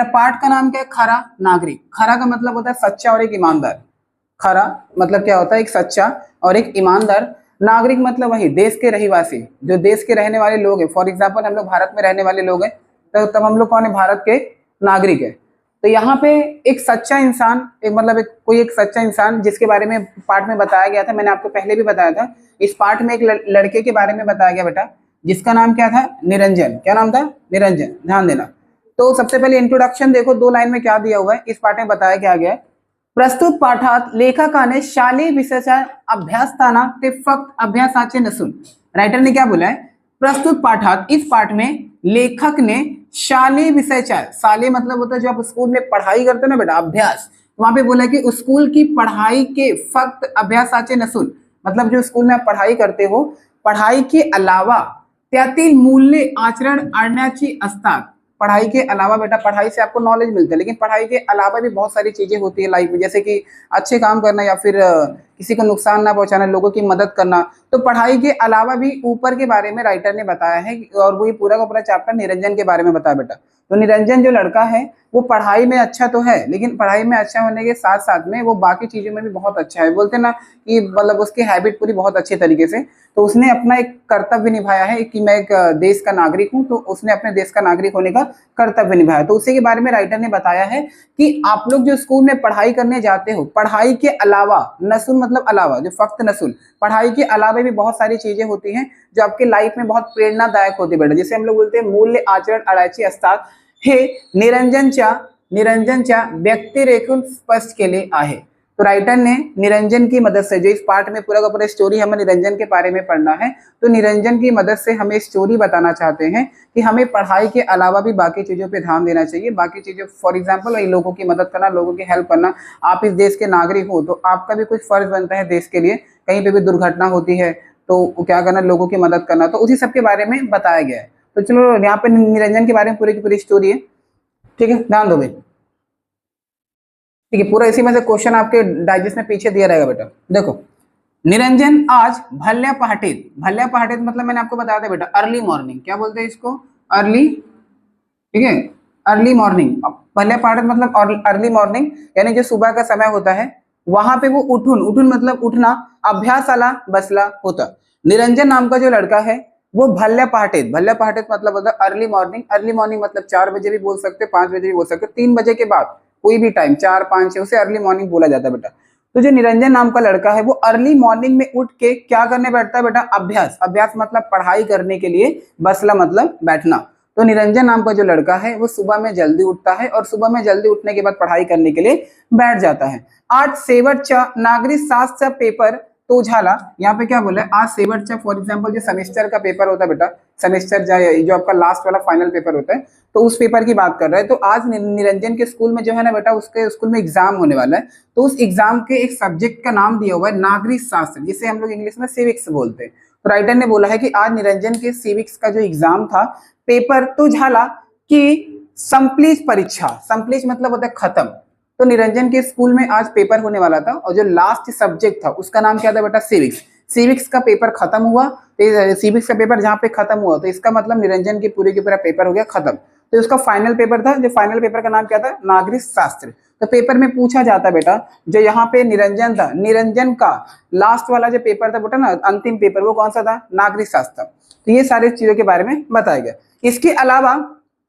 पाठ का नाम क्या है? खरा नागरिक। खरा का मतलब होता है सच्चा और एक ईमानदार। खरा मतलब क्या होता है? एक सच्चा और एक ईमानदार। नागरिक मतलब वही देश के रहिवासी, जो देश के रहने वाले लोग हैं। फॉर एग्जाम्पल हम लोग भारत में रहने वाले लोग हैं, तो तब हम लोग कौन है? भारत के नागरिक है। तो यहाँ पे एक सच्चा इंसान, एक मतलब कोई एक सच्चा इंसान जिसके बारे में पाठ में बताया गया था, मैंने आपको पहले भी बताया था। इस पाठ में एक लड़के के बारे में बताया गया बेटा, जिसका नाम क्या था? निरंजन। क्या नाम था? निरंजन। ध्यान देना। तो सबसे पहले इंट्रोडक्शन देखो, 2 लाइन में क्या दिया हुआ है। इस पाठ में बताया क्या गया है? प्रस्तुत पाठात लेखकाने शालेय विषयाच्या अभ्यासताना ते फक्त अभ्यासाचे नसून, राइटर ने क्या बोला है? प्रस्तुत पाठात, इस पाठ में लेखक ने शालेय विषयाच्या, शालेय मतलब होता है जो आप स्कूल में पढ़ाई करते हो ना बेटा, अभ्यास, वहां पे बोला कि स्कूल की पढ़ाई के फक्त अभ्यासाचे नसून, मतलब जो स्कूल में आप पढ़ाई करते हो, पढ़ाई के अलावा त्यातील मूल्य आचरण आणण्याची असतात। पढ़ाई के अलावा बेटा, पढ़ाई से आपको नॉलेज मिलता है, लेकिन पढ़ाई के अलावा भी बहुत सारी चीजें होती है लाइफ में, जैसे कि अच्छे काम करना या फिर किसी को नुकसान ना पहुंचाना, लोगों की मदद करना। तो पढ़ाई के अलावा भी ऊपर के बारे में राइटर ने बताया है, और वही पूरा का पूरा चैप्टर निरंजन के बारे में बताया बेटा। तो निरंजन जो लड़का है वो पढ़ाई में अच्छा तो है, लेकिन पढ़ाई में अच्छा होने के साथ साथ में वो बाकी चीजों में भी बहुत अच्छा है। बोलते ना कि मतलब उसकी हैबिट पूरी बहुत अच्छे तरीके से, तो उसने अपना एक कर्तव्य निभाया है कि मैं एक देश का नागरिक हूं, तो उसने अपने देश का नागरिक होने का कर्तव्य निभाया। तो उसी के बारे में राइटर ने बताया है कि आप लोग जो स्कूल में पढ़ाई करने जाते हो, पढ़ाई के अलावा, नसुन मतलब अलावा, जो फक्त नसुन, पढ़ाई के अलावा भी बहुत सारी चीजें होती हैं जो आपके लाइफ में बहुत प्रेरणादायक होती है बेटा। जैसे हम लोग बोलते हैं मूल्य आचरण आडायची असतात, हे निरंजनच्या व्यक्तिरेखून स्पष्ट केले आहे। तो राइटर ने निरंजन की मदद से, जो इस पार्ट में पूरा का पूरा स्टोरी हमें निरंजन के बारे में पढ़ना है, तो निरंजन की मदद से हमें स्टोरी बताना चाहते हैं कि हमें पढ़ाई के अलावा भी बाकी चीजों पे ध्यान देना चाहिए। बाकी चीजों, फॉर एग्जांपल लोगों की मदद करना, लोगों की हेल्प करना। आप इस देश के नागरिक हो तो आपका भी कुछ फर्ज बनता है देश के लिए। कहीं पे भी दुर्घटना होती है तो क्या करना? लोगों की मदद करना। तो उसी सब के बारे में बताया गया है। तो चलो, यहाँ पे निरंजन के बारे में पूरी की पूरी स्टोरी है, ठीक है? ध्यान दो भाई, ठीक है? पूरा इसी में से क्वेश्चन आपके डाइजेस्ट में पीछे दिया रहेगा बेटा। देखो, निरंजन आज भल्या पहाटेत, भल्या पहाटेत मतलब मैंने आपको बताया था बेटा अर्ली मॉर्निंग। क्या बोलते हैं इसको? अर्ली, ठीक है? Early morning. भल्या पहाटेत मतलब अर्ली मॉर्निंग, यानी जो सुबह का समय होता है, वहां पे वो उठून, उठून मतलब उठना, अभ्यासाला बसला होता। निरंजन नाम का जो लड़का है वो भल्या पहाटेत, भल्या पहाटेत मतलब होता है अर्ली मॉर्निंग। अर्ली मॉर्निंग मतलब 4 बजे भी बोल सकते, 5 बजे भी बोल सकते, 3 बजे के बाद कोई भी टाइम, 4, 5, 6, उसे अर्ली मॉर्निंग बोला जाता है बेटा। तो जो निरंजन नाम का लड़का है वो अर्ली मॉर्निंग में उठ के क्या करने बैठता है बेटा? अभ्यास। अभ्यास मतलब पढ़ाई करने के लिए, बसला मतलब बैठना। तो निरंजन नाम का जो लड़का है वो सुबह में जल्दी उठता है, और सुबह में जल्दी उठने के बाद पढ़ाई करने के लिए बैठ जाता है। आज शेवटचा नागरिक शास्त्र पेपर तो झाला। यहाँ पे क्या बोला है? आज शेवटचा, फॉर एग्जांपल जो सेमेस्टर का पेपर होता है बेटा, सेमेस्टर जो आपका लास्ट वाला फाइनल पेपर होता है, तो उस पेपर की बात कर रहे हैं। तो आज निरंजन के स्कूल में जो है ना बेटा, उसके स्कूल में एग्जाम होने वाला है। तो उस एग्जाम के एक सब्जेक्ट का नाम दिया हुआ है नागरिक शास्त्र, जिसे हम लोग इंग्लिश में सिविक्स बोलते हैं। तो राइटर ने बोला है कि आज निरंजन के सिविक्स का जो एग्जाम था, पेपर तो झाला कि संप्लीज परीक्षा, संप्लीज मतलब होता है खत्म। तो निरंजन के स्कूल में आज पेपर होने वाला था, और जो लास्ट सब्जेक्ट था उसका नाम क्या था बेटा? सिविक्स। सिविक्स का पेपर खत्म हुआ, तो सिविक्स का पेपर जहां पे खत्म हुआ, तो इसका मतलब निरंजन की पूरी की पूरा पेपर हो गया खत्म। तो उसका फाइनल पेपर था, जो फाइनल पेपर का नाम क्या था? नागरिक शास्त्र। तो पेपर में पूछा जाता बेटा, जो यहाँ पे निरंजन था, निरंजन का लास्ट वाला जो पेपर था बेटा ना, अंतिम पेपर, वो कौन सा था? नागरिक शास्त्र। तो ये सारी चीजों के बारे में बताया गया। इसके अलावा,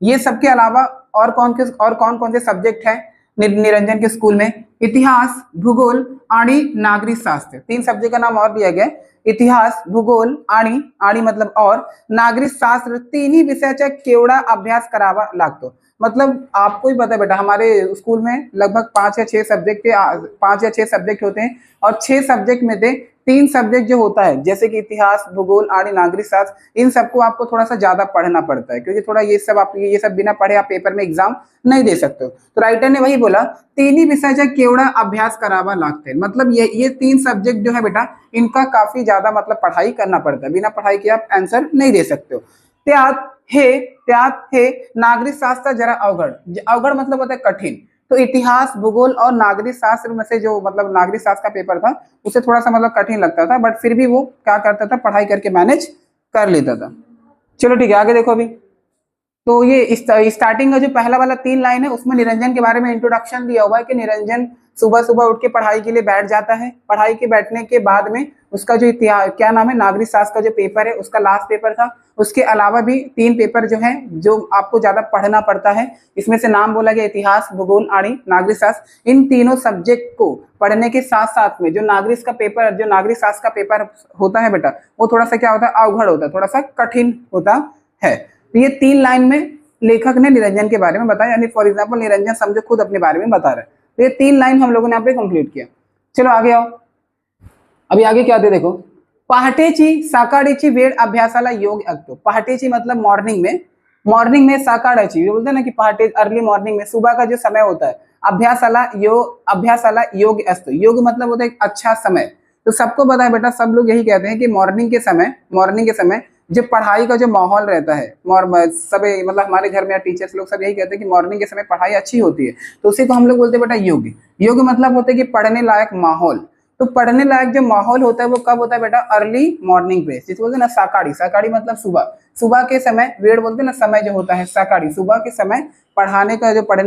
ये सब के अलावा और कौन कौन से सब्जेक्ट है निरंजन के स्कूल में? इतिहास, भूगोल आणि नागरिक शास्त्र। 3 सब्जेक्ट का नाम और दिया गया, इतिहास, भूगोल आणि मतलब और नागरिक शास्त्र, तीनही विषयाचा केवढा अभ्यास करावा लागतो। मतलब आपको ही पता है बेटा, हमारे स्कूल में लगभग 5 या 6 सब्जेक्ट, 5 या 6 सब्जेक्ट होते हैं, और 6 सब्जेक्ट में से 3 सब्जेक्ट जो होता है, जैसे कि इतिहास, भूगोल आणि नागरिक शास्त्र, इन सबको आपको थोड़ा सा ज्यादा पढ़ना पड़ता है, क्योंकि थोड़ा ये सब बिना पढ़े आप पेपर में एग्जाम नहीं दे सकते हो। तो राइटर ने वही बोला, तीन ही विषयाचा केवढा अभ्यास करावा लागते, मतलब ये 3 सब्जेक्ट जो है बेटा, इनका काफी ज्यादा मतलब पढ़ाई करना पड़ता है, बिना पढ़ाई के आप आंसर नहीं दे सकते हो। त्यात हे नागरिक शास्त्र जरा अवघड, अवघड मतलब होता है कठिन। तो इतिहास, भूगोल और नागरिक शास्त्र में से जो मतलब नागरिक शास्त्र का पेपर था, उसे थोड़ा सा मतलब कठिन लगता था, बट फिर भी वो क्या करता था? पढ़ाई करके मैनेज कर लेता था। चलो ठीक है, आगे देखो अभी। तो ये स्टार्टिंग का जो पहला वाला 3 लाइन है उसमें निरंजन के बारे में इंट्रोडक्शन दिया हुआ है कि निरंजन सुबह सुबह उठ के पढ़ाई के लिए बैठ जाता है। पढ़ाई के बैठने के बाद में उसका जो इतिहास क्या नाम है, नागरिक शास्त्र का जो पेपर है उसका लास्ट पेपर था। उसके अलावा भी 3 पेपर जो है जो आपको ज्यादा पढ़ना पड़ता है, इसमें से नाम बोला गया इतिहास, भूगोल आणि नागरिक शास्त्र। इन तीनों सब्जेक्ट को पढ़ने के साथ साथ में जो नागरिक शास्त्र का पेपर होता है बेटा, वो थोड़ा सा क्या होता है, अवघड़ होता है, थोड़ा सा कठिन होता है। तो ये 3 लाइन में लेखक ने निरंजन के बारे में बताया, यानी फॉर एग्जाम्पल निरंजन समझो खुद अपने बारे में बता रहा है। तो ये 3 लाइन हम लोगों ने यहाँ पे कंप्लीट किया। चलो आगे आओ, अभी आगे क्या दे देखो, पहाटेची सकाळची वेळ अभ्यासाला योग्य असतो। पहाटेची मतलब मॉर्निंग में सकाळची बोलते हैं ना कि पहाटे अर्ली मॉर्निंग में सुबह का जो समय होता है, अभ्यासाला योग्य असतो। योग मतलब होता है एक अच्छा समय। तो सबको पता है बेटा, सब लोग यही कहते हैं कि मॉर्निंग के समय जो पढ़ाई का जो माहौल रहता है, सब मतलब हमारे घर में या टीचर्स लोग सब यही कहते हैं कि मॉर्निंग के समय पढ़ाई अच्छी होती है। तो उसी को हम लोग बोलते हैं बेटा योग मतलब होता है कि पढ़ने लायक माहौल। तो पढ़ने लायक जो माहौल होता है वो कब होता है बेटा, अर्ली मॉर्निंग पे, जिसको बोलते हैं ना सकाड़ी मतलब सुबह के समय, वेड़ बोलते हैं ना समय जो होता है, सकाड़ी सुबह के समय पढ़ने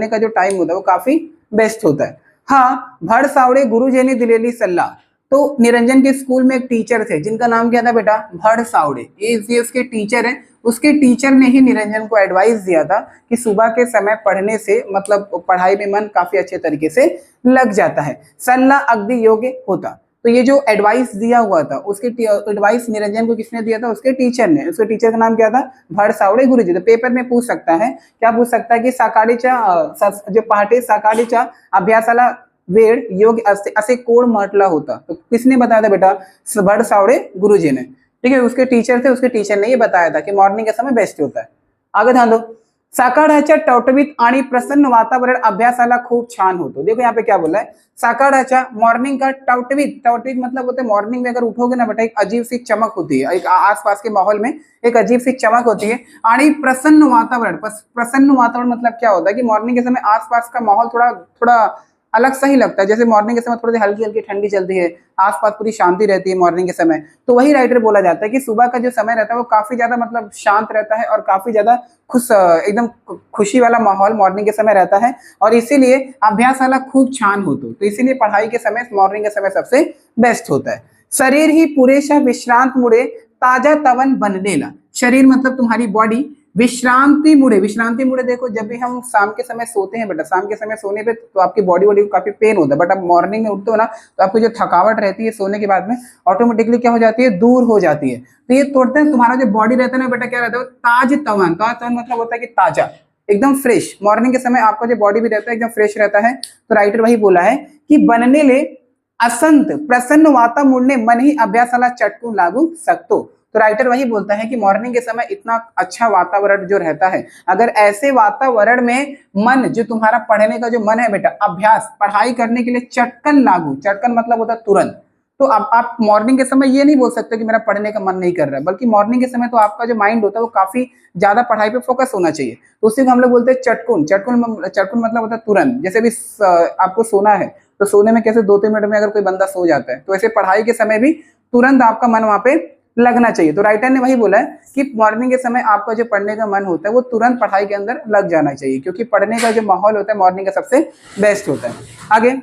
का जो टाइम होता है वो काफी बेस्ट होता है। हाँ, भड़ सावड़े गुरुजी ने दिलेली सल्लाह। तो निरंजन के स्कूल में एक टीचर थे जिनका नाम क्या था बेटा, भड़ सावड़े। ये उसके टीचर है। उसके टीचर ने ही निरंजन को एडवाइस दिया था कि सुबह के समय पढ़ने से मतलब पढ़ाई में मन काफी अच्छे तरीके से लग जाता है, सल्लाह अगदी योग्य होता। तो ये जो एडवाइस दिया हुआ था, उसके एडवाइस निरंजन को किसने दिया था, उसके टीचर ने। उसके टीचर का नाम क्या था, भड़ सावड़े गुरुजी। तो पेपर में पूछ सकता है, क्या पूछ सकता है कि जो पहाटे सकाळीच्या अभ्यासाला वेळ योग असे कोण म्हटला होता। तो किसने बताया था बेटा, भड़ सावड़े गुरुजी ने। ठीक है, उसके टीचर थे, उसके टीचर ने ये बताया था कि मॉर्निंग का समय बेस्ट होता है। आगे ध्यान दो, सकाळच्या टवटवीत आणि प्रसन्न वातावरण अभ्यासाला खूप छान होतो। देखो यहाँ पे क्या बोला है, सकाळच्या मॉर्निंग का टवटवीत मतलब होता है मॉर्निंग में अगर उठोगे ना बेटा, एक अजीब सी चमक होती है, एक आसपास के माहौल में एक अजीब सी चमक होती है। आणि प्रसन्न वातावरण मतलब क्या होता है कि मॉर्निंग के समय आसपास का माहौल थोड़ा अलग सा ही लगता है। जैसे मॉर्निंग के समय थोड़ी हल्की हल्की ठंडी चलती है, आसपास पूरी शांति रहती है मॉर्निंग के समय। तो वही राइटर बोला जाता है कि सुबह का जो समय रहता है वो काफी ज्यादा मतलब शांत रहता है और काफी ज्यादा एकदम खुशी वाला माहौल मॉर्निंग के समय रहता है, और इसीलिए अभ्यासाला खूप छान होतो। तो इसीलिए पढ़ाई के समय मॉर्निंग के समय सबसे बेस्ट होता है। शरीर ही पुरेशा विश्रांतीमुळे ताजातवानं बनलेला। शरीर मतलब तुम्हारी बॉडी, विश्रांति मुड़े देखो, जब भी हम शाम के समय सोते हैं बेटा, शाम के समय सोने पे तो आपकी बॉडी को काफी पेन होता है, बट आप मॉर्निंग में उठते हो ना तो आपकी जो थकावट रहती है सोने के बाद में ऑटोमेटिकली क्या हो जाती है, दूर हो जाती है। तो ये तोड़ते हैं तुम्हारा जो बॉडी रहता है ना बेटा, क्या रहता है, ताज तवन मतलब होता है कि ताजा, एकदम फ्रेश। मॉर्निंग के समय आपका जो बॉडी भी रहता है एकदम फ्रेश रहता है। तो राइटर वही बोला है कि बनने ले असंत प्रसन्न वातावरण मन ही अभ्यासाला चटकून लागू सकतो। तो राइटर वही बोलता है कि मॉर्निंग के समय इतना अच्छा वातावरण जो रहता है, अगर ऐसे वातावरण में मन, जो तुम्हारा पढ़ने का जो मन है बेटा, अभ्यास पढ़ाई करने के लिए चटकन मतलब होता है तुरंत। तो अब आप मॉर्निंग के समय ये नहीं बोल सकते कि मेरा पढ़ने का मन नहीं कर रहा है, बल्कि मॉर्निंग के समय तो आपका जो माइंड होता है वो काफी ज्यादा पढ़ाई पे फोकस होना चाहिए। तो उसी को हम लोग बोलते हैं चटकुन मतलब होता है तुरंत। जैसे भी आपको सोना है तो सोने में कैसे 2-3 मिनट में अगर कोई बंदा सो जाता है, तो ऐसे पढ़ाई के समय भी तुरंत आपका मन वहां पे लगना चाहिए। तो राइटर ने वही बोला है कि मॉर्निंग के समय आपका जो पढ़ने का मन होता है वो तुरंत पढ़ाई के अंदर लग जाना चाहिए, क्योंकि पढ़ने का जो माहौल होता है मॉर्निंग का सबसे बेस्ट होता है। आगे,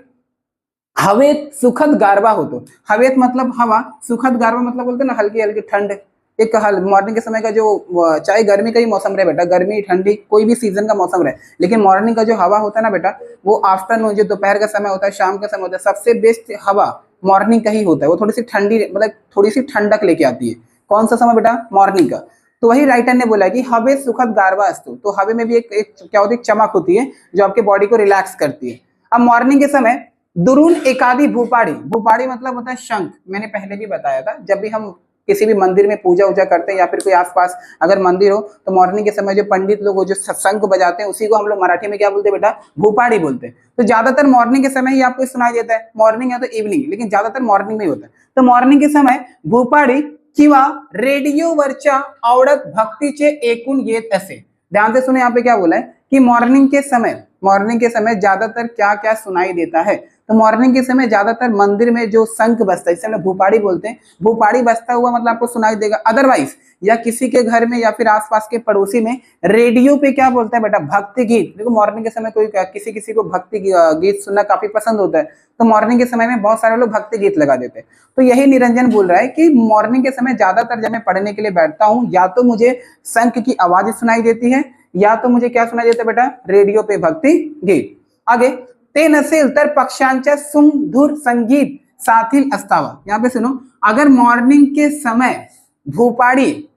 हवेत सुखद गारवा होतो। हवेत मतलब हवा, सुखद गारवा मतलब बोलते हैं ना हल्की हल्की ठंड। एक मॉर्निंग के समय का जो, चाहे गर्मी का ही मौसम रहे बेटा, गर्मी ठंडी कोई भी सीजन का मौसम रहे, लेकिन मॉर्निंग का जो हवा होता है ना बेटा, वो आफ्टरनून जो दोपहर का समय होता है, शाम का समय होता है, सबसे बेस्ट हवा मॉर्निंग का ही होता है। वो थोड़ी सी ठंडी मतलब थोड़ी सी ठंडक लेके आती है। कौन सा समय बेटा, मॉर्निंग का। तो वही राइटर ने बोला कि हवे सुखद गारवा अस्तु। तो हवे में भी एक क्या होती है, चमक होती है जो आपके बॉडी को रिलैक्स करती है। अब मॉर्निंग के समय दुरून एकादी भूपाड़ी मतलब होता है शंख। मैंने पहले भी बताया था, जब भी हम किसी भी मंदिर में पूजा उजा करते हैं या फिर कोई आसपास अगर मंदिर हो, तो मॉर्निंग के समय जो पंडित लोग हो जो शंख बजाते हैं, उसी को हम लोग मराठी में क्या बोलते हैं बेटा, भूपाड़ी बोलते हैं। तो ज्यादातर मॉर्निंग के समय ही आपको सुनाई देता है, मॉर्निंग या तो इवनिंग, लेकिन ज्यादातर मॉर्निंग में ही होता है। तो मॉर्निंग के समय भूपाड़ी किंवा रेडिओवरच्या आवडत भक्तीचे एकूण येत असे। ध्यान से सुने, यहाँ पे क्या बोला है कि मॉर्निंग के समय ज्यादातर क्या क्या सुनाई देता है, तो मॉर्निंग के समय ज्यादातर मंदिर में जो शंख बजता है, इसे हम लोग भूपाड़ी बोलते हैं, भूपाड़ी बजता हुआ मतलब आपको सुनाई देगा। अदरवाइज या किसी के घर में या फिर आसपास के पड़ोसी में रेडियो पे क्या बोलता है बेटा, भक्ति गीत। देखो मॉर्निंग के समय कोई किसी किसी को भक्ति गीत सुनना काफी पसंद होता है, तो मॉर्निंग के समय में बहुत सारे लोग भक्ति गीत लगा देते हैं। तो यही निरंजन बोल रहा है कि मॉर्निंग के समय ज्यादातर जब मैं पढ़ने के लिए बैठता हूँ, या तो मुझे शंख की आवाज सुनाई देती है, या तो मुझे क्या सुनाई देता है बेटा, रेडियो पे भक्ति गीत। आगे, ते नसेल तर पक्ष्यांच्या सुमधुर संगीत साथील अस्तावा। यहाँ पे सुनो, अगर मॉर्निंग के समय भूपाड़ी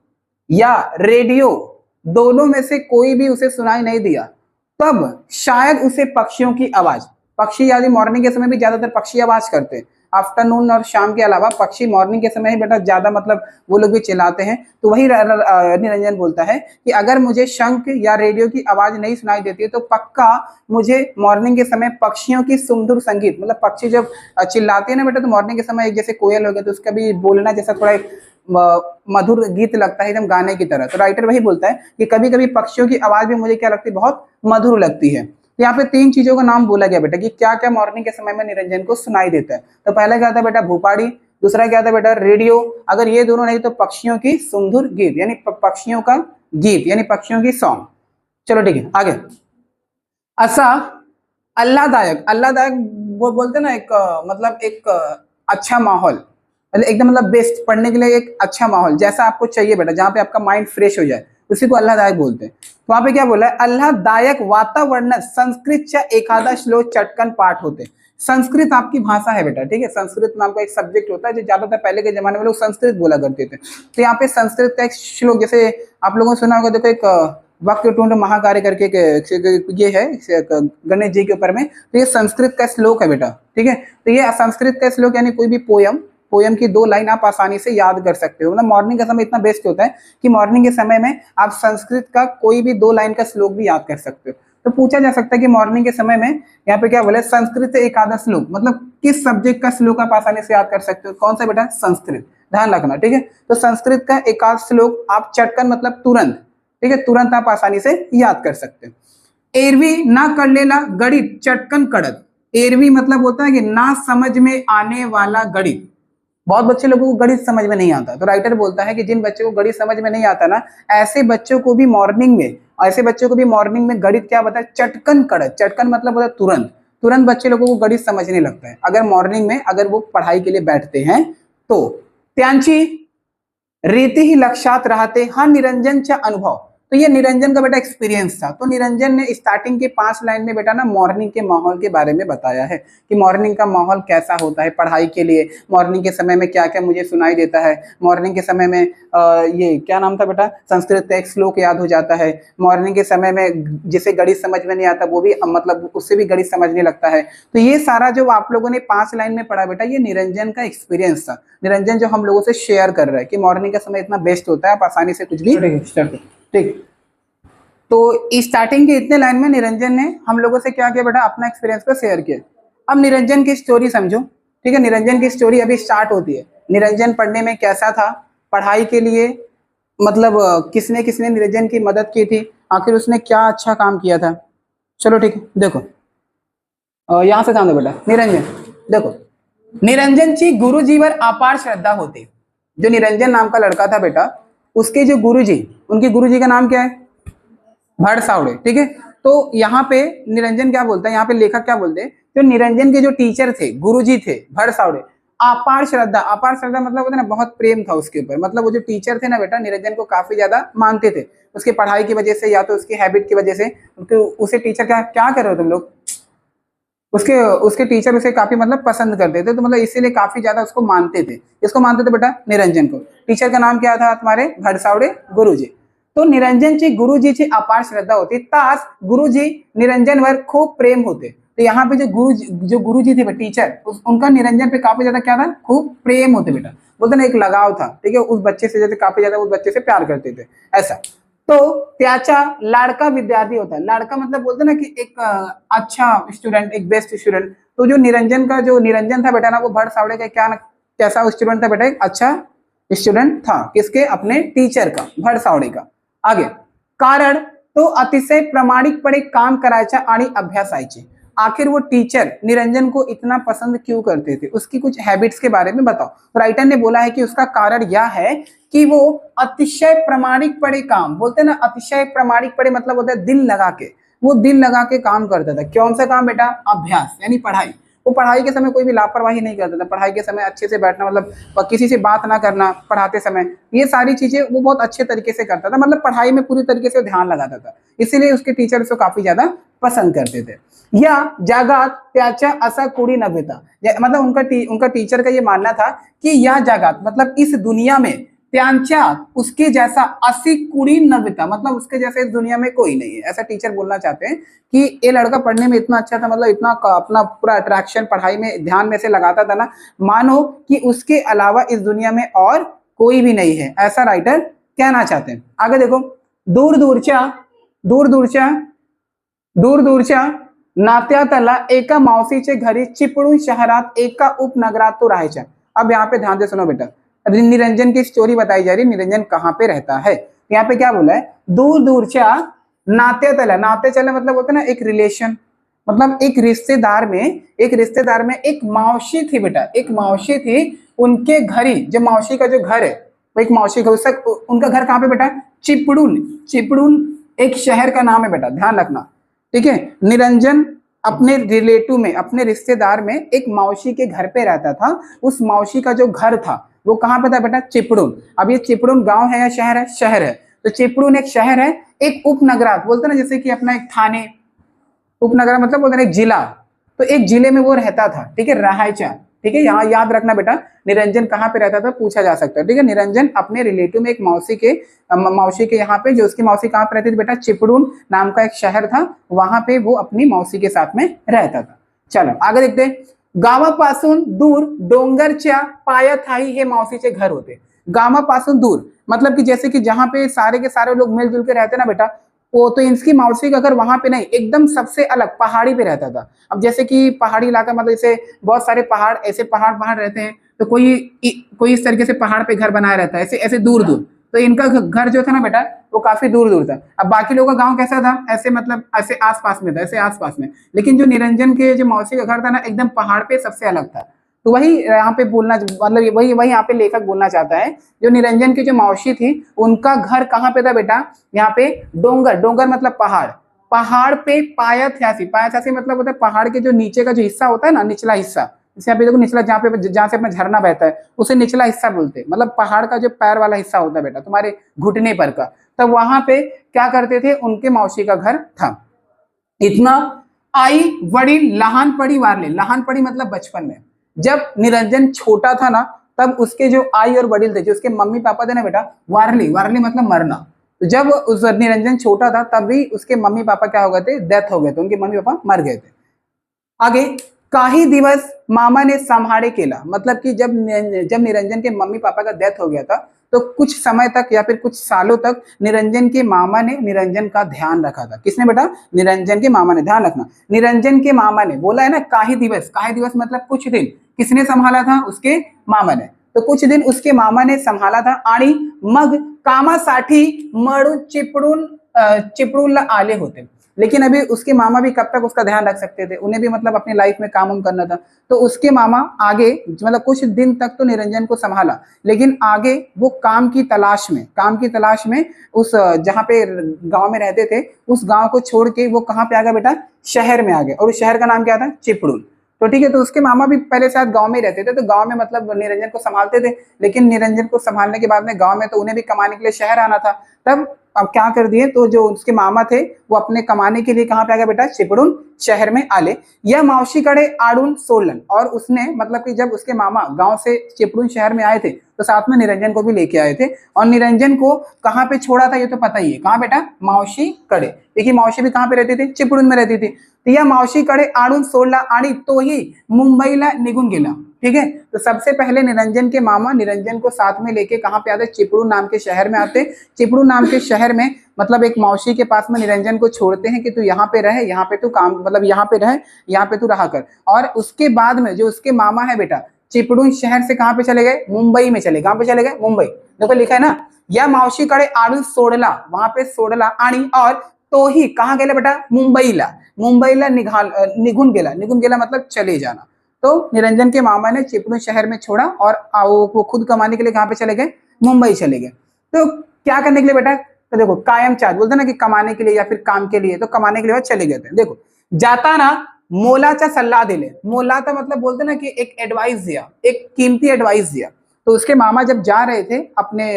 या रेडियो दोनों में से कोई भी उसे सुनाई नहीं दिया, तब शायद उसे पक्षियों की आवाज, पक्षी यदि मॉर्निंग के समय भी ज्यादातर पक्षी आवाज करते हैं, आफ्टरनून और शाम के अलावा पक्षी मॉर्निंग के समय ही बेटा ज्यादा मतलब वो लोग भी चिल्लाते हैं। तो वही निरंजन बोलता है कि अगर मुझे शंख या रेडियो की आवाज नहीं सुनाई देती है, तो पक्का मुझे मॉर्निंग के समय पक्षियों की सुमधुर संगीत, मतलब पक्षी जब चिल्लाते हैं ना बेटा, तो मॉर्निंग के समय एक जैसे कोयल हो गया, तो उसका भी बोलना जैसा थोड़ा मधुर गीत लगता है, एकदम गाने की तरह। तो राइटर वही बोलता है कि कभी कभी पक्षियों की आवाज भी मुझे क्या लगती है, बहुत मधुर लगती है। यहाँ पे तीन चीजों का नाम बोला गया बेटा कि क्या क्या मॉर्निंग के समय में निरंजन को सुनाई देता है। तो पहला क्या था बेटा, भूपाड़ी, दूसरा क्या था बेटा, रेडियो, अगर ये दोनों नहीं तो पक्षियों की सुमधुर गीत, यानी पक्षियों का गीत, यानी पक्षियों की सॉन्ग। चलो ठीक है, आगे। ऐसा आह्लादायक, आह्लादायक वो बोलते ना, एक मतलब एक अच्छा माहौल, मतलब एकदम मतलब बेस्ट, पढ़ने के लिए एक अच्छा माहौल जैसा आपको चाहिए बेटा, जहाँ पे आपका माइंड फ्रेश हो जाए, उसी को आह्लादायक बोलते हैं। तो वहां पे क्या बोला है, आह्लादायक वातावरण संस्कृत एखादा श्लोक चटकन पाठ होते। संस्कृत आपकी भाषा है बेटा, ठीक है, संस्कृत नाम का एक सब्जेक्ट होता है, जो ज्यादातर पहले के जमाने में लोग संस्कृत बोला करते थे। तो यहाँ पे संस्कृत का एक श्लोक, जैसे आप लोगों ने सुना होगा, देखो एक वक्रतुंड महाकार्य करके ये है गणेश जी के ऊपर में, तो ये संस्कृत का श्लोक है बेटा, ठीक है। तो ये संस्कृत का श्लोक यानी कोई भी पोयम की 2 लाइन आप आसानी से याद कर सकते हो। मतलब मॉर्निंग का समय इतना बेस्ट होता है कि मॉर्निंग के समय में आप संस्कृत का कोई भी 2 लाइन का श्लोक भी याद कर सकते हो। तो पूछा जा सकता है कि मॉर्निंग के समय में यहाँ पे क्या बोले, संस्कृत से एकादश श्लोक, मतलब किस सब्जेक्ट का श्लोक आप आसानी से याद कर सकते हो, कौन सा बेटा, संस्कृत, ध्यान रखना, ठीक है। तो संस्कृत का एकाद श्लोक आप चटकन मतलब तुरंत, ठीक है, तुरंत आप आसानी से याद कर सकते हो। एरवी ना कर लेला गणित चटकन कड़क, एरवी मतलब होता है कि ना समझ में आने वाला गणित। बहुत बच्चे लोगों को गणित समझ में नहीं आता, तो राइटर बोलता है कि जिन बच्चों को गणित समझ में नहीं आता ना, ऐसे बच्चों को भी मॉर्निंग में गणित क्या बताए, चटकन कड़क, चटकन मतलब होता है तुरंत, तुरंत बच्चे लोगों को गणित समझने लगता है अगर मॉर्निंग में अगर वो पढ़ाई के लिए बैठते हैं तो। त्यांची रीति ही लक्षात राहते हा निरंजनचा अनुभव। तो ये निरंजन का बेटा एक्सपीरियंस था। तो निरंजन ने स्टार्टिंग के 5 लाइन में बेटा ना मॉर्निंग के माहौल के बारे में बताया है कि मॉर्निंग का माहौल कैसा होता है पढ़ाई के लिए, मॉर्निंग के समय में क्या क्या मुझे सुनाई देता है, मॉर्निंग के समय में ये क्या नाम था बेटा, संस्कृत का एक श्लोक याद हो जाता है, मॉर्निंग के समय में जिसे गणित समझ में नहीं आता वो भी मतलब उससे भी गणित समझने लगता है। तो ये सारा जो आप लोगों ने 5 लाइन में पढ़ा बेटा, ये निरंजन का एक्सपीरियंस था। निरंजन जो हम लोगों से शेयर कर रहा है कि मॉर्निंग का समय इतना बेस्ट होता है, आप आसानी से कुछ भी, ठीक। तो स्टार्टिंग के इतने लाइन में निरंजन ने हम लोगों से क्या किया बेटा, अपना एक्सपीरियंस को शेयर किया। अब निरंजन की स्टोरी समझो, ठीक है। निरंजन की स्टोरी अभी स्टार्ट होती है। निरंजन पढ़ने में कैसा था, पढ़ाई के लिए मतलब किसने किसने निरंजन की मदद की थी, आखिर उसने क्या अच्छा काम किया था। चलो ठीक है, देखो यहां से ध्यान दो बेटा। निरंजन देखो, निरंजनची गुरुजीवर अपार श्रद्धा होती। जो निरंजन नाम का लड़का था बेटा, उसके जो गुरुजी, उनके गुरुजी का नाम क्या है, भड़सावड़े, ठीक है। तो यहाँ पे निरंजन क्या बोलता है, यहाँ पे लेखक क्या बोलते हैं, जो निरंजन के जो टीचर थे, गुरुजी थे भड़सावड़े, अपार श्रद्धा, अपार श्रद्धा मतलब होता है ना बहुत प्रेम था उसके ऊपर। मतलब वो जो टीचर थे ना बेटा, निरंजन को काफी ज्यादा मानते थे, उसकी पढ़ाई की वजह से या तो उसकी हैबिट की वजह से। उसे टीचर क्या क्या कर रहे हो तुम लोग, उसके टीचर उसे काफी मतलब पसंद करते थे, तो मतलब इसीलिए काफी ज्यादा उसको मानते थे। इसको मानते थे बेटा, निरंजन को। टीचर का नाम क्या था तुम्हारे, भड़सावड़े गुरुजी। तो निरंजनची गुरुजीची अपार श्रद्धा होती, तास गुरुजी निरंजनवर खूप प्रेम होते। तो यहाँ पे जो गुरुजी थे टीचर, उनका निरंजन पे काफी ज्यादा क्या था, खूब प्रेम होते बेटा, बोलते ना एक लगाव था, ठीक है, उस बच्चे से जैसे काफी ज्यादा उस बच्चे से प्यार करते थे ऐसा। तो त्याचा लाड़का विद्यार्थी होता है। लाड़का मतलब बोलते ना कि एक अच्छा स्टूडेंट, एक बेस्ट स्टूडेंट। तो जो निरंजन था बेटा ना, वो भड़सावड़े का क्या कैसा स्टूडेंट था बेटा, एक अच्छा स्टूडेंट था। किसके, अपने टीचर का, भड़सावड़े का। आगे, कारण तो अतिशय प्रामाणिकपणे काम करायचा आणि अभ्यासायचे। आखिर वो टीचर निरंजन को इतना पसंद क्यों करते थे, उसकी कुछ हैबिट्स के बारे में बताओ। तो राइटर ने बोला है कि उसका कारण यह है कि वो अतिशय प्रामाणिक पढ़े काम, बोलते हैं ना अतिशय प्रामाणिक पढ़े मतलब होता है दिल लगा के, वो दिल लगा के काम करता था। कौन सा काम बेटा, अभ्यास यानी पढ़ाई। वो पढ़ाई के समय कोई भी लापरवाही नहीं करता था, पढ़ाई के समय अच्छे से बैठना, मतलब किसी से बात ना करना पढ़ाते समय, ये सारी चीजें वो बहुत अच्छे तरीके से करता था, मतलब पढ़ाई में पूरी तरीके से ध्यान लगाता था, इसीलिए उसके टीचर उसको काफी ज्यादा पसंद करते थे। या जगात त्याचा असा कोणी नव्हता, मतलब उनका टीचर का ये मानना था कि यह जगात मतलब इस दुनिया में त्यांच्या उसके जैसा असी कुड़ी नव्हता, मतलब उसके जैसे इस दुनिया में कोई नहीं है, ऐसा टीचर बोलना चाहते हैं कि ये लड़का पढ़ने में इतना अच्छा था, मतलब इतना अपना पूरा अट्रैक्शन पढ़ाई में ध्यान में से लगाता था ना, मानो कि उसके अलावा इस दुनिया में और कोई भी नहीं है, ऐसा राइटर कहना चाहते हैं। आगे देखो, दूर दूरच्या नात्यातला एका मावशीचे घरी चिपळूण शहरात एका उपनगरात तो राहायचा। अब यहाँ पे ध्यान से सुनो बेटा, निरंजन की स्टोरी बताई जा रही है, निरंजन कहाँ पे रहता है। यहाँ पे क्या बोला है, दूर दूरच्या नात्यातला, नात्यातला मतलब होता है ना एक रिलेशन, मतलब एक रिश्तेदार में एक मावशी थी बेटा, एक मावशी थी, उनके घरी, जो मावशी का जो घर है वो एक मावशी का, उनका घर कहाँ पे बेटा, चिपळूण एक शहर का नाम है बेटा, ध्यान रखना, ठीक है। निरंजन अपने रिलेटिव में, अपने रिश्तेदार में एक मावशी के घर पे रहता था, उस मावशी का जो घर था वो कहाँ पे था बेटा, चिपळूण। अब ये चिपळूण गांव है या शहर है, शहर है, तो चिपळूण एक शहर है, एक उपनगरात बोलते ना, जैसे कि अपना एक थाने, उपनगर मतलब बोलते ना एक जिला, तो एक जिले में वो रहता था, ठीक है, रहायचा, ठीक है। यहाँ याद रखना बेटा, निरंजन कहाँ पे रहता था पूछा जा सकता है, ठीक है। निरंजन अपने रिलेटिव में एक मावशी के यहाँ पे, जो उसकी मौसी कहाँ पे रहती थी बेटा, चिपळूण नाम का एक शहर था, वहां पे वो अपनी मौसी के साथ में रहता था। चलो आगे देखते हैं, गावापासून दूर डोंगरच्या पायथ्याशी हे मावशीचे घर होते। गावापासून दूर मतलब कि जैसे कि जहां पे सारे के सारे लोग मिलजुल के रहते ना बेटा, वो तो इसकी मौसी का घर वहां पे नहीं, एकदम सबसे अलग पहाड़ी पे रहता था। अब जैसे कि पहाड़ी इलाका मतलब जैसे बहुत सारे पहाड़, ऐसे पहाड़ रहते हैं, तो कोई इस तरीके से पहाड़ पे घर बनाया रहता है, ऐसे ऐसे दूर दूर, तो इनका घर जो था ना बेटा वो काफी दूर दूर था। अब बाकी लोगों का गांव कैसा था, ऐसे मतलब ऐसे आसपास में था, ऐसे आसपास में, लेकिन जो निरंजन के जो मौसी का घर था ना एकदम पहाड़ पे सबसे अलग था। तो वही यहाँ पे बोलना, मतलब वही यहाँ पे लेखक बोलना चाहता है, जो निरंजन की जो मौसी थी उनका घर कहाँ पे था बेटा, यहाँ पे डोंगर मतलब पहाड़ पे पायथ्याशी मतलब होता है पहाड़ के जो नीचे का जो हिस्सा होता है ना, निचला हिस्सा, जैसे यहाँ पे देखो निचला, जहाँ से अपना झरना बहता है उसे निचला हिस्सा बोलते हैं, मतलब पहाड़ का जो पैर वाला हिस्सा होता है बेटा तुम्हारे घुटने पर का, तब वहां पे क्या करते थे, उनके मौसी का घर था। इतना आई वडील लहानपणी वारले, लहानपणी मतलब बचपन में, जब निरंजन छोटा था ना तब उसके जो आई और वडील थे, जो उसके मम्मी पापा थे ना बेटा, वारली मतलब मरना, तो जब उस निरंजन छोटा था तब भी उसके मम्मी पापा क्या हो गए थे, डेथ हो गए थे, उनके मम्मी पापा मर गए थे। आगे, काही दिवस मामा ने संभाळे केला, मतलब कि जब निरंजन के मम्मी पापा का डेथ हो गया था तो कुछ समय तक या फिर कुछ सालों तक निरंजन के मामा ने निरंजन का ध्यान रखा था। किसने बेटा, निरंजन के मामा ने, ध्यान रखना, निरंजन के मामा ने, बोला है ना काही दिवस मतलब कुछ दिन, किसने संभाला था, उसके मामा ने, तो कुछ दिन उसके मामा ने संभाला था। आणि मग कामासाठी मळून चिपळूणला आले होते, लेकिन अभी उसके मामा भी कब तक उसका ध्यान रख सकते थे, उन्हें भी मतलब अपनी लाइफ में काम करना था, तो उसके मामा आगे मतलब कुछ दिन तक तो निरंजन को संभाला, लेकिन आगे वो काम की तलाश में उस जहाँ पे गांव में रहते थे उस गांव को छोड़ के वो कहाँ पे आ गया बेटा, शहर में आ गया, और उस शहर का नाम क्या था, चिपळूण। तो ठीक है, तो उसके मामा भी पहले शायद गांव में रहते थे, तो गांव में मतलब निरंजन को संभालते थे, लेकिन निरंजन को संभालने के बाद में गांव में तो उन्हें भी कमाने के लिए शहर आना था, तब अब क्या कर दिए, तो जो उसके मामा थे वो अपने कमाने के लिए कहाँ पे आ गया बेटा, चिपळूण शहर में आले। यह मावशीकडे आडून सोडलन, और उसने मतलब कि जब उसके मामा गांव से चिपळूण शहर में आए थे तो साथ में निरंजन को भी लेके आए थे, और निरंजन को कहाँ पे छोड़ा था ये तो पता ही है, कहाँ बेटा, मावशीकडे, देखिए मावशी भी कहाँ पे रहती थी, चिपळूण में रहती थी, तो या मावशीकडे आडून सोडला आणि तोही मुंबईला निघून गेला, ठीक है। तो सबसे पहले निरंजन के मामा निरंजन को साथ में लेके कहाँ पे आते, चिपळूण नाम के शहर में आते, चिपळूण नाम के शहर में मतलब एक मौसी के पास में निरंजन को छोड़ते हैं कि तू यहाँ पे रह, यहाँ पे तू काम मतलब यहाँ पे रह, यहाँ पे तू रहा कर, और उसके बाद में जो उसके मामा है बेटा चिपळूण शहर से कहाँ पे चले गए, मुंबई में चले, कहाँ पे चले गए, मुंबई, देखो लिखा है ना, या मावशीकडे आडून सोडला, वहां पे सोडला आणि और तो ही कहाँ गेला बेटा, मुंबईला, मुंबईला निघून गेला, निघून गेला मतलब चले जाना। तो निरंजन के मामा ने चिपळूण शहर में छोड़ा और वो खुद कमाने के लिए कहाँ पे चले गए, मुंबई चले गए। तो क्या करने के लिए बेटा, तो देखो कायम चार्ज बोलते ना कि कमाने के लिए या फिर काम के लिए, तो कमाने के लिए चले गए थे। देखो जाताना मोलाचा सल्ला दिले, मोलाचा मतलब बोलते ना कि एक एडवाइस दिया, एक कीमती एडवाइस दिया। तो उसके मामा जब जा रहे थे अपने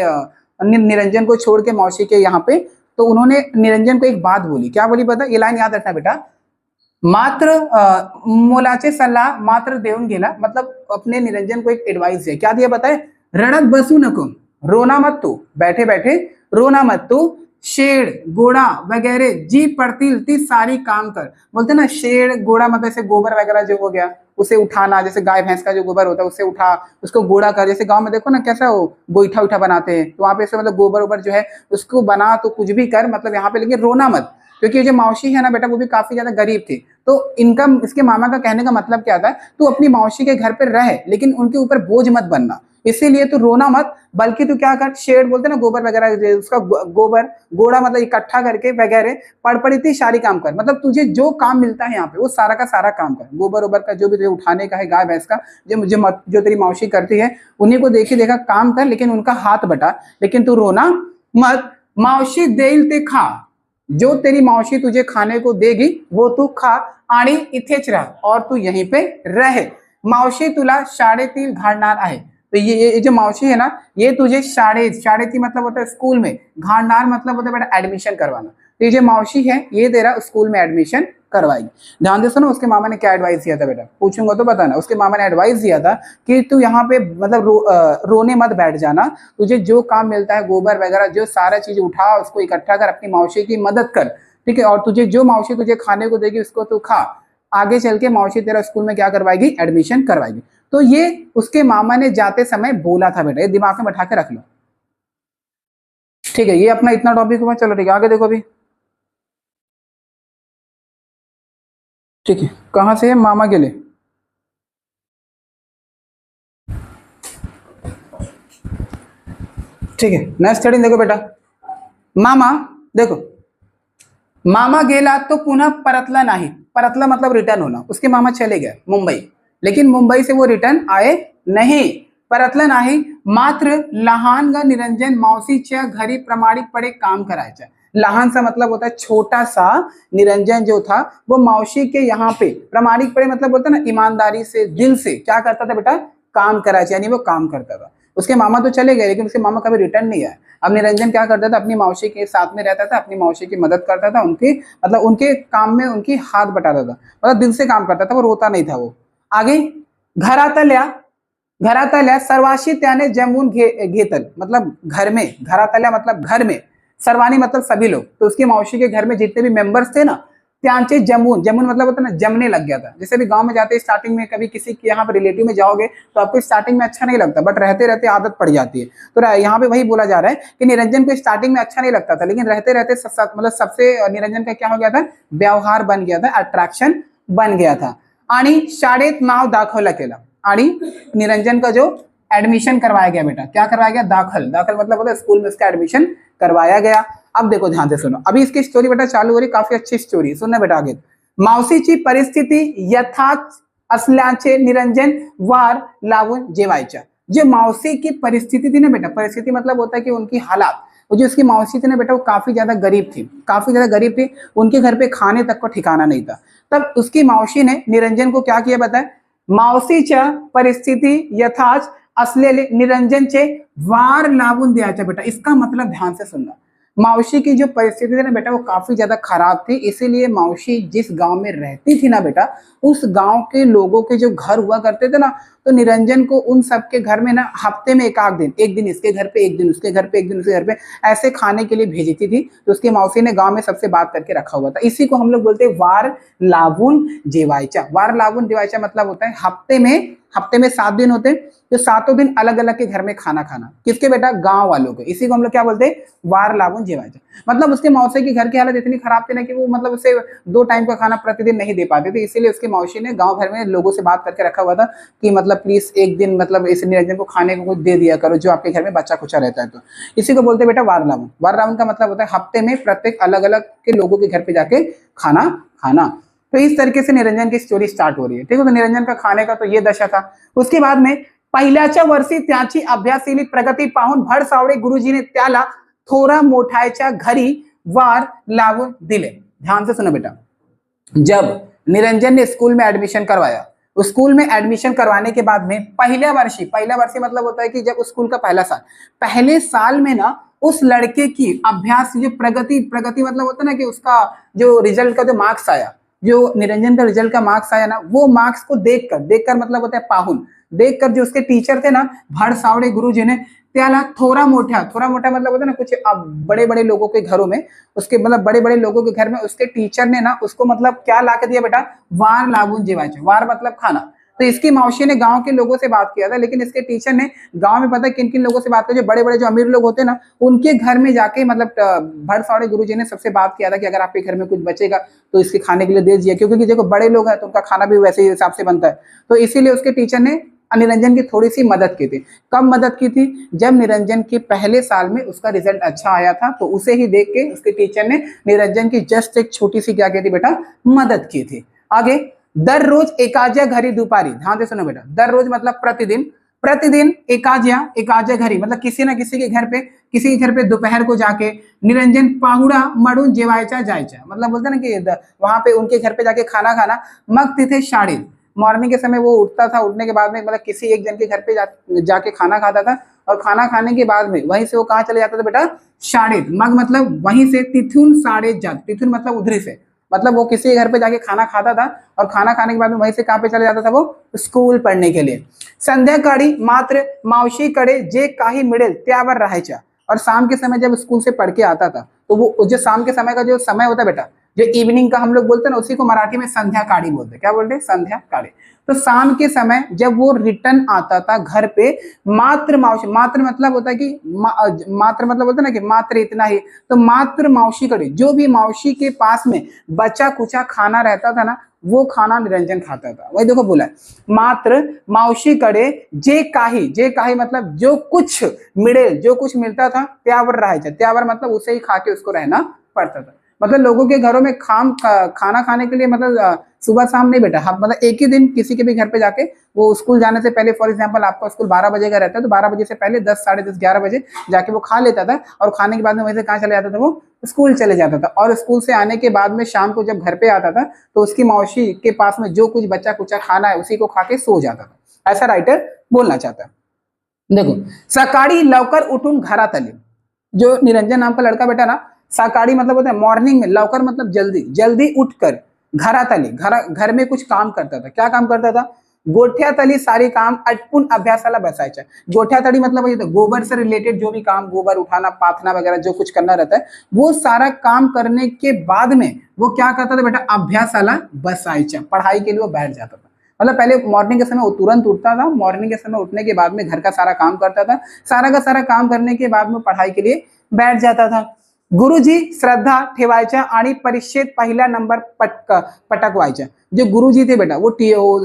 निरंजन को छोड़ के मौसी के यहाँ पे, तो उन्होंने निरंजन को एक बात बोली, क्या बोली पता, ये लाइन याद रखना बेटा, मात्र मोलाचे सल्ला मात्र देऊन गेला, मतलब अपने निरंजन को एक एडवाइस दिया, क्या दिया बताए, रडत बसू नको, रोना मत तू, बैठे बैठे रोना मत तू, शेड गोड़ा वगैरह जी पड़ती ती सारी काम कर। बोलते ना शेड गोड़ा मतलब जैसे गोबर वगैरह जो हो गया उसे उठाना, जैसे गाय भैंस का जो गोबर होता है उसे उठा, उसको गोड़ा कर, जैसे गांव में देखो ना कैसा वो गोईठा उठा बनाते हैं, तो वहां पे ऐसे मतलब गोबर ओबर जो है उसको बना, तो कुछ भी कर, मतलब यहाँ पे लेकिन रोना मत, क्योंकि ये जो मौसी है ना बेटा वो भी काफी ज्यादा गरीब थी। तो इनका, इसके मामा का कहने का मतलब क्या था, तू अपनी मौसी के घर पे रह लेकिन उनके ऊपर बोझ मत बनना, इसीलिए तू रोना मत, बल्कि तू क्या कर, शेड बोलते ना गोबर वगैरह, उसका गोबर गोड़ा मतलब इकट्ठा करके वगैरह पड़ पड़ी थी सारी काम कर, मतलब तुझे जो काम मिलता है यहाँ पे वो सारा का सारा काम कर, गोबर ओबर का जो भी तुझे उठाने का है, गाय भैंस का जो तेरी मौसी करती है उन्हीं को देखी देखा काम कर, लेकिन उनका हाथ बटा, लेकिन तू रोना मत, मौसी देईल ते खा, जो तेरी मौसी तुझे खाने को देगी वो तू खा, आणि इथेच रह, और तू यहीं पे रहे, मावशी तुला शाळेतील घालणार आहे। तो ये जो मावशी है ना, ये तुझे शाळेती मतलब होता है स्कूल में, घालणार मतलब होता है बेटा एडमिशन करवाना, तो ये जो मावशी है ये तेरा स्कूल में एडमिशन करवाएगी। ध्यान से सुनो उसके मामा ने क्या एडवाइस दिया था बेटा, पूछूंगा तो बताना। उसके मामा ने एडवाइस दिया था कि तू यहाँ पे मतलब रोने मत बैठ जाना, तुझे जो काम मिलता है गोबर वगैरह जो सारा चीज उठा, उसको इकट्ठा कर, अपनी मौसी की मदद कर, ठीक है, और तुझे जो मौसी तुझे खाने को देगी उसको तू खा, आगे चल के मौसी तेरा स्कूल में क्या करवाएगी, एडमिशन करवाएगी। तो ये उसके मामा ने जाते समय बोला था बेटा, ये दिमाग में बैठा के रख लो, ठीक है। ये अपना इतना टॉपिक हुआ, चलो ठीक है आगे देखो अभी, ठीक है, कहां से है, मामा गेले, ठीक है। नेक्स्ट हेडिंग देखो बेटा, मामा, देखो मामा गेला तो पुनः परतला नाही, परतला मतलब रिटर्न होना, उसके मामा चले गए मुंबई, लेकिन मुंबई से वो रिटर्न आए नहीं, परतला नाही, मात्र लहानगा निरंजन मावशीच्या घरी प्रामाणिकपणे काम करायचं। लहान सा मतलब होता है छोटा सा, निरंजन जो था वो मौसी के यहाँ पे प्रामाणिकपणे मतलब बोलता ना ईमानदारी से, दिल से क्या करता था बेटा, काम करायचे, यानी वो काम करता था। उसके मामा तो चले गए लेकिन उसके मामा कभी रिटर्न नहीं आया। अब निरंजन क्या करता था, अपनी मौसी के साथ में रहता था, अपनी मौसी की मदद करता था, उनकी मतलब उनके काम में उनकी हाथ बटाता था, मतलब दिल से काम करता था, वो रोता नहीं था। वो आगे घरातल्या सर्वाशी त्याने जमून घेतल, मतलब घर में, घरातल्या मतलब घर में, सर्वानी मतलब सभी लोग, तो उसकी मौसी के घर में जितने भी मेंबर्स थे ना, त्यांचे जमून, जमून मतलब होता है ना जमने लग गया था। जैसे भी गांव में जाते स्टार्टिंग में कभी किसी के यहाँ पर रिलेटिव में जाओगे तो आपको स्टार्टिंग में अच्छा नहीं लगता, बट रहते रहते आदत पड़ जाती है। तो यहाँ पे वही बोला जा रहा है कि निरंजन को स्टार्टिंग में अच्छा नहीं लगता था, लेकिन रहते रहते मतलब सबसे निरंजन का क्या हो गया था, व्यवहार बन गया था, अट्रैक्शन बन गया था। आणि शाळेत नाव दाखवला केला, आणि निरंजन का जो एडमिशन करवाया गया बेटा, क्या करवाया गया, दाखल, दाखल मतलब होता है स्कूल में उसका एडमिशन करवाया गया। अब देखो ध्यान से सुनो, अभी इसकी स्टोरी बेटा चालू हो रही, काफी अच्छी स्टोरी सुनना बेटा आगे। मावशीची परिस्थिती यथाच असल्याचे निरंजन वार लावून जेवायच्या। जो मावशी की परिस्थिति थी ना बेटा, परिस्थिति मतलब होता है कि उनकी हालात, वो जो उसकी मौसी थी ना बेटा वो काफी ज्यादा गरीब थी, काफी ज्यादा गरीब थी, उनके घर पे खाने तक को ठिकाना नहीं था। तब उसकी मौसी ने निरंजन को क्या किया बताए, मावशीच्या परिस्थिती यथाच असलेले निरंजनचे वार लावून द्यायचा बेटा। इसका मतलब ध्यान से सुनना, मौसी की जो परिस्थिति थी ना बेटा वो काफी ज्यादा खराब थी, इसीलिए मौसी जिस गांव में रहती थी ना बेटा, उस गांव के लोगों के जो घर हुआ करते थे ना, तो निरंजन को उन सबके घर में ना हफ्ते में एक दिन इसके घर पे, एक दिन उसके घर पे, एक दिन उसके घर पे, ऐसे खाने के लिए भेजती थी। तो उसकी मौसी ने गांव में सबसे बात करके रखा हुआ था। इसी को हम लोग बोलते हैं वार लावून जेवायचा। वार लावून जेवायचा मतलब होता है हफ्ते में 7 दिन होते हैं, तो 7 दिन अलग अलग के घर में खाना खाना, किसके बेटा, गांव वालों के। इसी को हम लोग क्या बोलते हैं, वार लावून जेवायचं। मतलब उसके मौसी की घर की हालत इतनी खराब थी ना कि वो मतलब उसे 2 टाइम का खाना प्रतिदिन नहीं दे पाते थे, इसीलिए उसकी मौसी ने गांव भर में लोगों से बात करके रखा हुआ था कि मतलब प्लीज एक दिन मतलब इस निरंजन को खाने को कुछ दे दिया करो जो आपके घर में बच्चा कुचा रहता है। तो इसी को बोलते हैं बेटा वार लावून। वार लावून का मतलब होता है हफ्ते में प्रत्येक अलग अलग के लोगों के घर पे जाके खाना खाना। तो इस तरीके से निरंजन की स्टोरी स्टार्ट हो रही है, ठीक है। तो निरंजन का खाने का तो ये दशा था। उसके बाद में पहिल्याच्या वर्षी त्याची अभ्यासीली प्रगती पाहून भडसावळे गुरुजीने त्याला थोरा मोठायच्या घरी वार लावून दिले। ध्यान से सुनो बेटा, जब निरंजन ने स्कूल में एडमिशन करवाया, उस स्कूल में एडमिशन करवाने के बाद में पहला वर्षी मतलब होता है कि जब स्कूल का पहला साल, पहले साल में ना उस लड़के की अभ्यास जो प्रगति मतलब होता है ना कि उसका जो रिजल्ट का जो मार्क्स आया, जो निरंजन का रिजल्ट का मार्क्स आया ना, वो मार्क्स को देखकर मतलब होता है पाहून, देखकर जो उसके टीचर थे ना भडसावळे गुरुजी ने त्याला थोड़ा मोटा मतलब होता है ना कुछ बड़े बड़े लोगों के घरों में, उसके मतलब बड़े बड़े लोगों के घर में उसके टीचर ने ना उसको मतलब क्या ला के दिया बेटा, वार लावून जेवायचं। वार मतलब खाना। तो इसकी मौसी ने गांव के लोगों से बात किया था, लेकिन इसके टीचर ने गांव में पता है किन किन लोगों से बात की, जो बड़े बड़े जो अमीर लोग होते हैं ना उनके घर में जाके मतलब भडसावळे गुरुजी ने सबसे बात किया था कि अगर आपके घर में कुछ बचेगा तो इसके खाने के लिए दे दीजिए, क्योंकि देखो बड़े लोग हैं तो उनका खाना भी वैसे ही हिसाब से बनता है। तो इसीलिए उसके टीचर ने निरंजन की थोड़ी सी मदद की थी। कब मदद की थी, जब निरंजन के पहले साल में उसका रिजल्ट अच्छा आया था, तो उसे ही देख के उसके टीचर ने निरंजन की जस्ट एक छोटी सी क्या की थी बेटा, मदद की थी। आगे, दररोज एकाज्या घरी दुपारी, ध्यान से सुनो बेटा, दररोज मतलब प्रतिदिन एकाज्या घरी मतलब किसी ना किसी के घर पे दोपहर को जाके निरंजन पाहुडा मडून जेवायचा जायचा, मतलब बोलते ना कि वहां पे उनके घर पे जाके खाना खाना। मग तिथे शाळेत मॉर्निंग के समय वो उठता था, उठने के बाद में मतलब किसी एक जन के घर पे जाके खाना खाता था, और खाना खाने के बाद में वहीं से वो कहाँ चले जाता था बेटा, शाळेत। मग मतलब वहीं से तिथून शाळेत जात, तिथून मतलब उधरी से, मतलब वो किसी घर पे जाके खाना खाता था और खाना खाने के बाद में वहीं से कहाँ पे चले जाता था, वो स्कूल पढ़ने के लिए। संध्याकाळी मात्र मावशीकडे जे काही मिळेल त्यावर राहायच्या, और शाम के समय जब स्कूल से पढ़ के आता था तो वो जो शाम के समय का जो समय होता है बेटा, जो इवनिंग का हम लोग बोलते हैं ना, उसी को मराठी में संध्याकाळी बोलते हैं। क्या बोलते हैं, संध्याकाळी। तो शाम के समय जब वो रिटर्न आता था घर पे, मात्र मतलब होता है कि मात्र मतलब होता है ना कि मात्र इतना ही, तो मात्र मावशीकडे, जो भी मावशी के पास में बचा कुचा खाना रहता था ना, वो खाना निरंजन खाता था। वही देखो बोला, मात्र मावशीकडे जे काही मतलब जो कुछ मिळेल, जो कुछ मिलता था त्यावर राहायचं, त्यावर मतलब उसे ही खा के उसको रहना पड़ता था। मतलब लोगों के घरों में खाना खाने के लिए मतलब सुबह शाम नहीं बेटा, हम मतलब एक ही दिन किसी के भी घर पे जाके, वो स्कूल जाने से पहले, फॉर एग्जांपल आपका स्कूल 12 बजे का रहता है तो 12 बजे से पहले 10, साढ़े 10, 11 बजे जाके वो खा लेता था, और खाने के बाद में वैसे कहाँ चले जाता था, वो स्कूल चले जाता था। और स्कूल से आने के बाद में शाम को जब घर पे आता था तो उसकी मौसी के पास में जो कुछ बच्चा कुचा खाना है उसी को खा के सो जाता था। ऐसा राइटर बोलना चाहता है। देखो, सकाळी लवकर उठून घरात आले, जो निरंजन नाम का लड़का बेटा ना, सकाळी मतलब होता है मॉर्निंग में, लवकर मतलब जल्दी उठकर घरात आले, घर में कुछ काम करता था। क्या काम करता था, गोठ्यातली सारी काम अटपून अभ्यासाला बसायचा। गोठ्यातली मतलब ये गोबर से रिलेटेड जो भी काम, गोबर उठाना, पाथना वगैरह जो कुछ करना रहता है, वो सारा काम करने के बाद में वो क्या करता था बेटा, अभ्यासाला बसायचा, पढ़ाई के लिए वो बैठ जाता था। मतलब पहले मॉर्निंग के समय वो तुरंत उठता था, मॉर्निंग के समय उठने के बाद में घर का सारा काम करता था, सारा का सारा काम करने के बाद में पढ़ाई के लिए बैठ जाता था। गुरुजी श्रद्धा ठेवायच्या आणि परीक्षेत पहिला नंबर पटकवायच्या। जो गुरुजी थे बेटा, वो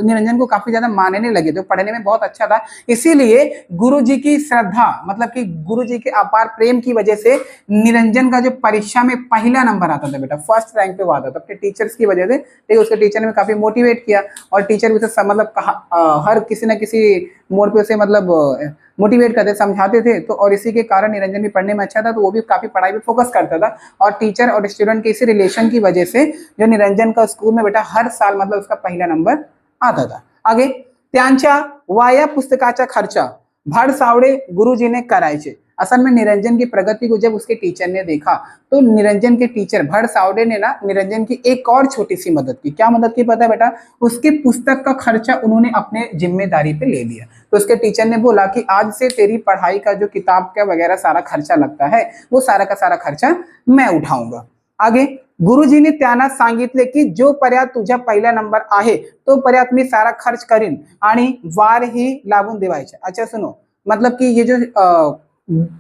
निरंजन को काफी ज्यादा मानने लगे थे, पढ़ने में बहुत अच्छा था, इसीलिए गुरुजी की श्रद्धा मतलब कि गुरुजी के अपार प्रेम की वजह से निरंजन का जो परीक्षा में पहला नंबर आता था बेटा, फर्स्ट रैंक पे वो आता था अपने टीचर्स की वजह से। ठीक, उसके टीचर ने काफी मोटिवेट किया, और टीचर भी उसे मतलब हर किसी न किसी मोड़ पे उसे मतलब मोटिवेट करते, समझाते थे। तो और इसी के कारण निरंजन भी पढ़ने में अच्छा था, तो वो भी काफी पढ़ाई पे फोकस करता था, और टीचर और स्टूडेंट के इसी रिलेशन की वजह से जो निरंजन का स्कूल में बेटा हर साल मतलब उसका पहला नंबर आता था। आगे, त्यांच्या वाया पुस्तकाचा खर्चा भडसावळे गुरुजीने करायचे। असल में निरंजन की प्रगति को जब उसके टीचर ने देखा, तो निरंजन के टीचर भडसावळे ने ना निरंजन की एक और छोटी सी मदद की। क्या मदद की पता है बेटा, उसके पुस्तक का खर्चा उन्होंने अपने जिम्मेदारी पे ले लिया। तो उसके टीचर ने बोला कि आज से तेरी पढ़ाई का जो किताब का वगैरह सारा खर्चा लगता है, वो सारा का सारा खर्चा मैं उठाऊंगा। आगे, गुरुजीने त्यांना सांगितले की जो पर्यंत तुझ्या पहिला नंबर आहे तो पर्यंत मी सारा खर्च करीन आणि वार ही लावून देवायचे। अच्छा सुनो, मतलब कि ये जो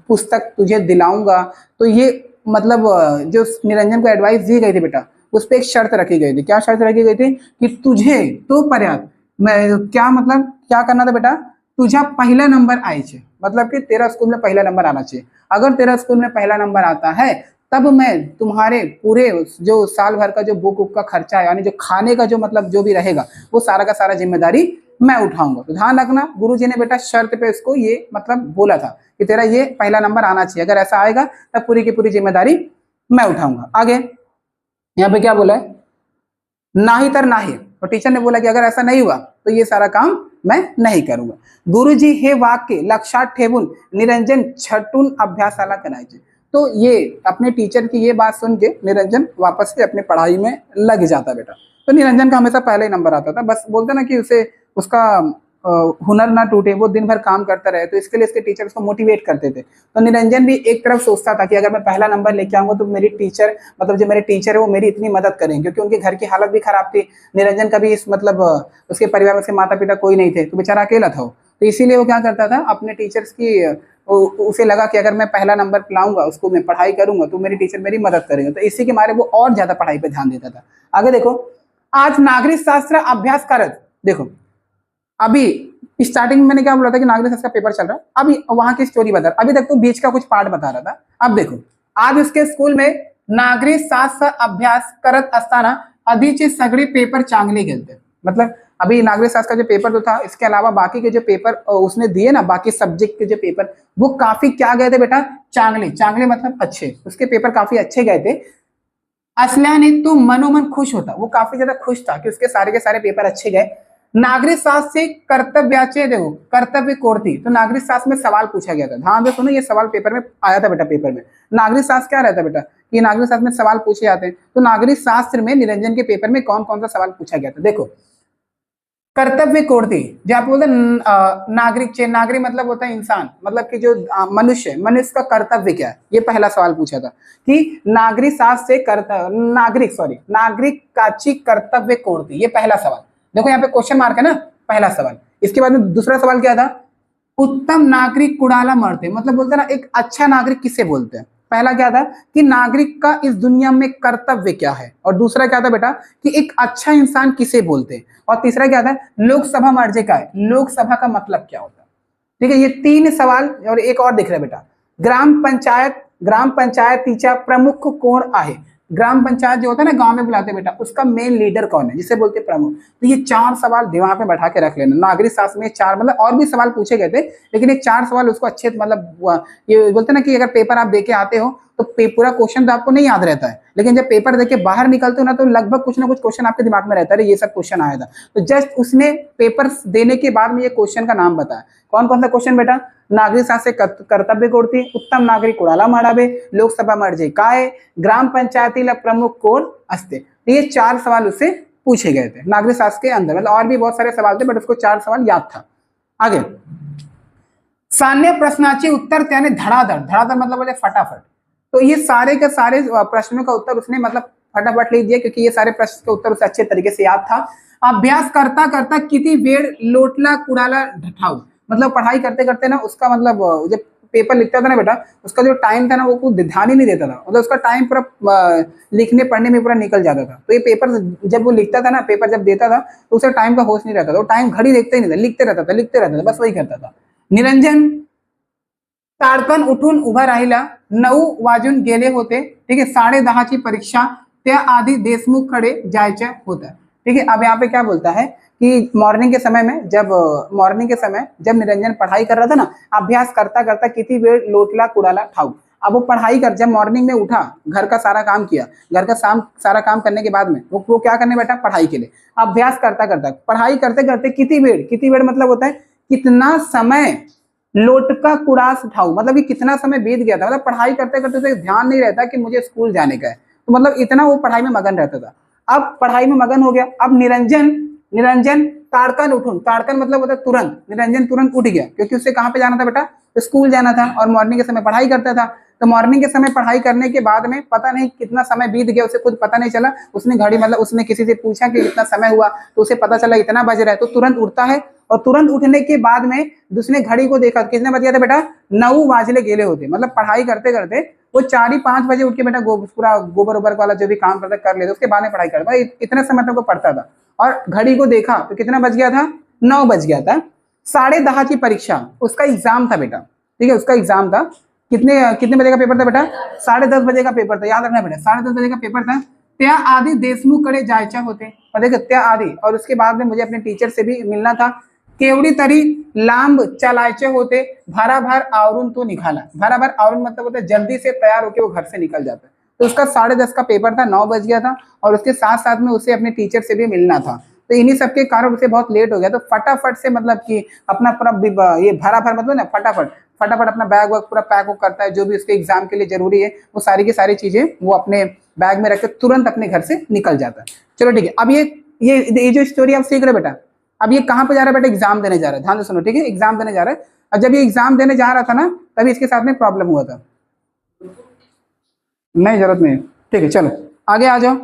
पुस्तक तुझे दिलाऊंगा, तो ये मतलब जो निरंजन को एडवाइस दी गई थी बेटा, उस पर एक शर्त रखी गई थी। क्या शर्त रखी गई थी कि तुझे तो पर्यंत मैं क्या मतलब क्या करना था बेटा, तुझा पहला नंबर आयचे, मतलब कि तेरा स्कूल में पहला नंबर आना चाहिए। अगर तेरा स्कूल में पहला नंबर आता है तब मैं तुम्हारे पूरे जो साल भर का जो बुक का खर्चा है, यानी जो खाने का जो मतलब जो भी रहेगा, वो सारा का सारा जिम्मेदारी मैं उठाऊंगा। तो ध्यान रखना, गुरुजी ने बेटा शर्त पे इसको ये मतलब बोला था कि तेरा ये पहला नंबर आना चाहिए, अगर ऐसा आएगा तब पूरी की पूरी जिम्मेदारी मैं उठाऊंगा। आगे यहाँ पे क्या बोला है, नाही तर नाही, तो टीचर ने बोला कि अगर ऐसा नहीं हुआ तो ये सारा काम मैं नहीं करूंगा। गुरुजी हे वाक्य लक्षात ठेवून निरंजन छटून अभ्यासाला करायचे। तो ये अपने टीचर की ये बात सुन के निरंजन वापस से अपने पढ़ाई में लग जाता बेटा। तो निरंजन का हमेशा पहले ही नंबर आता था, बस बोलते ना कि उसे उसका हुनर ना टूटे, वो दिन भर काम करता रहे, तो इसके लिए इसके टीचर उसको मोटिवेट करते थे। तो निरंजन भी एक तरफ सोचता था कि अगर मैं पहला नंबर लेके आऊंगा तो मेरी टीचर मतलब जो मेरे टीचर है वो मेरी इतनी मदद करेंगे, क्योंकि उनके घर की हालत भी खराब थी। निरंजन का भी इस मतलब उसके परिवार में उसके माता पिता कोई नहीं थे, तो बेचारा अकेला था वो। तो इसीलिए वो क्या करता था, अपने टीचर्स की उसे लगा कि अगर मैं पहला नंबर लाऊंगा उसको मैं पढ़ाई करूंगा तो मेरी टीचर मेरी मदद करेंगे, तो इसी के मारे वो और ज्यादा पढ़ाई पे ध्यान देता था। आगे देखो, आज नागरिक शास्त्र अभ्यास करत, देखो अभी स्टार्टिंग में मैंने क्या बोला था कि नागरिक शास्त्र का पेपर चल रहा है, अभी वहां की स्टोरी बता रहा, अभी तक तो बीच का कुछ पार्ट बता रहा था। अब देखो, आज उसके स्कूल में नागरिक शास्त्र अभ्यास करत असताना आधीचे सगळे पेपर चांगले गेलते। मतलब अभी नागरिक शास्त्र का जो पेपर तो था, इसके अलावा बाकी के जो पेपर उसने दिए ना, बाकी सब्जेक्ट के जो पेपर, वो काफी क्या गए थे बेटा, चांगले। चांगले मतलब अच्छे, उसके पेपर काफी अच्छे गए थे। असल्याने तो मनोमन खुश होता, वो काफी ज्यादा खुश था कि उसके सारे के सारे पेपर अच्छे गए। नागरिक शास्त्र से कर्तव्याचे, देखो कर्तव्य कोटती, तो नागरिक शास्त्र में सवाल पूछा गया था। ध्यान से सुनो, ये सवाल पेपर में आया था बेटा। पेपर में नागरिक शास्त्र क्या रहता है बेटा, कि नागरिक शास्त्र में सवाल पूछे जाते हैं। तो नागरिक शास्त्र में निरंजन के पेपर में कौन कौन सा सवाल पूछा गया था, देखो कर्तव्य कोटती, जो आप बोलते नागरिक चे, नागरिक मतलब होता है इंसान, मतलब कि जो मनुष्य, मनुष्य का कर्तव्य क्या है, ये पहला सवाल पूछा था कि नागरिक शास्त्र से नागरिक काची कर्तव्य कोटती, ये पहला सवाल। देखो यहाँ पे क्वेश्चन मार्क है ना, पहला सवाल। इसके बाद में दूसरा सवाल क्या था, उत्तम नागरिक कुणाला मरते, मतलब बोलते ना एक अच्छा नागरिक किसे बोलते हैं। पहला क्या था कि नागरिक का इस दुनिया में कर्तव्य क्या है, और दूसरा क्या था बेटा कि एक अच्छा इंसान किसे बोलते हैं, और तीसरा क्या था लोकसभा मर्जे का है, लोकसभा का मतलब क्या होता है। ठीक है, ये तीन सवाल। और एक और दिख रहा है बेटा, ग्राम पंचायतीचा प्रमुख कोण आहे। ग्राम पंचायत जो होता है ना, गांव में बुलाते बेटा, उसका मेन लीडर कौन है, जिसे बोलते प्रमुख। तो ये चार सवाल दिमाग में बैठा के रख लेना। नागरिक शास्त्र में चार, मतलब और भी सवाल पूछे गए थे, लेकिन ये चार सवाल उसको अच्छे मतलब ये बोलते ना कि अगर पेपर आप देके आते हो तो पूरा क्वेश्चन तो आपको नहीं याद रहता है, लेकिन जब पेपर देके बाहर निकलते हो ना, तो लगभग कुछ ना कुछ क्वेश्चन आपके दिमाग में रहता है, ये सब क्वेश्चन आया था। तो जस्ट उसने पेपर देने के बाद में ये क्वेश्चन का नाम बताया। कौन कौन सा क्वेश्चन बेटा, नागरिक शास्त्र से कर्तव्य कोणती, उत्तम नागरिक कुणाला म्हणावे, लोकसभा मर्जे काय, ग्राम पंचायतीला प्रमुख कोण असते। तो ये चार सवाल उससे पूछे गए थे नागरिक शास्त्र के अंदर। मतलब और भी बहुत सारे सवाल थे, बट उसको चार सवाल याद था। आगे, सान्य प्रश्नाचे उत्तर त्याने धड़ाधड़, धड़ाधड़ मतलब बोले फटाफट। तो ये सारे के सारे प्रश्नों का उत्तर उसने मतलब फटाफट लिख दिया, क्योंकि ये सारे प्रश्न के उत्तर उसे अच्छे तरीके से याद था। अभ्यास करता करता किती वेळ लोटला कुणाला ठाऊ, मतलब पढ़ाई करते करते ना उसका मतलब जब पेपर लिखता था ना बेटा, उसका जो टाइम था ना वो कुछ ध्यान ही नहीं देता था, मतलब उसका टाइम पूरा लिखने पढ़ने में पूरा निकल जाता था। तो ये पेपर जब वो लिखता था ना, पेपर जब देता था, तो उसे टाइम का होश नहीं रहता था, वो टाइम घड़ी देखते ही नहीं था, लिखते रहता था, बस वही करता था। निरंजन ताडकन उठून उभा राहिला, 9 वाजून गेले होते। ठीक है, 10:30 परीक्षा त्याआधी देशमुखकडे जायच्या होत्या। ठीक है, अब यहाँ पे क्या बोलता है कि मॉर्निंग के समय जब निरंजन पढ़ाई कर रहा था ना, अभ्यास करता करता किती वेळ लोटला कुडाला ठाऊ। अब वो पढ़ाई कर, जब मॉर्निंग में उठा, घर का सारा काम किया, घर का सारा काम करने के बाद में वो क्या करने बैठा, पढ़ाई के लिए। अभ्यास करता करता, पढ़ाई करते करते किती वेळ मतलब होता है कितना समय, लोटका कुड़ास उठाऊ मतलब कि कितना समय बीत गया था, मतलब पढ़ाई करते करते उसे ध्यान नहीं रहता कि मुझे स्कूल जाने का है, तो मतलब इतना वो पढ़ाई में मगन रहता था। अब पढ़ाई में मगन हो गया। अब निरंजन ताड़कन उठून, ताड़कन मतलब होता है तुरंत, निरंजन तुरंत उठ गया, क्योंकि उसे कहाँ पे जाना था बेटा, स्कूल जाना था, और मॉर्निंग के समय पढ़ाई करता था। तो मॉर्निंग के समय पढ़ाई करने के बाद में पता नहीं कितना समय बीत गया, उसे खुद पता नहीं चला। उसने घड़ी मतलब उसने किसी से पूछा कि कितना समय हुआ, तो उसे पता चला इतना बज रहा है, तो तुरंत उठता है और तुरंत उठने के बाद में उसने घड़ी को देखा, कितने बज गया था बेटा, 9 बाजले गेले होते। मतलब पढ़ाई करते करते वो 4 ही 5 बजे उठ के बेटा पूरा गोबर ओबर वाला जो भी काम करता कर लेते, उसके बाद में पढ़ाई करता। इतने समय तक वो पढ़ता था और घड़ी को देखा तो कितना बज गया था, 9 बज गया था। 10:30 की परीक्षा, उसका एग्जाम था बेटा, ठीक है, उसका एग्जाम था। कितने कितने बजे का पेपर था बेटा, 10:30 बजे का पेपर था, याद रखना बेटा, 10:30 बजे का पेपर था। त्या आदि देशमुख कडे जायच्या होते, और देखो त्या आदि, और उसके बाद में मुझे अपने टीचर से भी मिलना था। केवड़ी तरी लांब चलायचे होते, भाराभार आवरून तो निकाला। भाराभार आवरून मतलब होता है जल्दी से तैयार होकर वो घर से निकल जाता है। तो उसका 10:30 का पेपर था, 9 बज गया था, और उसके साथ साथ में उसे अपने टीचर से भी मिलना था। तो इन्हीं सब के कारण उसे बहुत लेट हो गया। तो फटाफट से मतलब कि अपना पूरा ये भरा मतलब ना फटाफट फटाफट अपना बैग वैग पूरा पैक करता है, जो भी उसके एग्जाम के लिए जरूरी है वो सारी की सारी चीजें वो अपने बैग में रख के तुरंत अपने घर से निकल जाता है। चलो ठीक है, अब ये जो स्टोरी आप सीख रहे बेटा, अब ये कहाँ पे जा रहा है बेटा, एग्जाम देने जा रहा है, ध्यान से सुनो, ठीक है, एग्जाम देने जा रहा है। और जब ये एग्जाम देने जा रहा था ना, तभी इसके साथ में प्रॉब्लम हुआ था। नहीं, जरूरत नहीं, ठीक है, चलो आगे आ जाओ,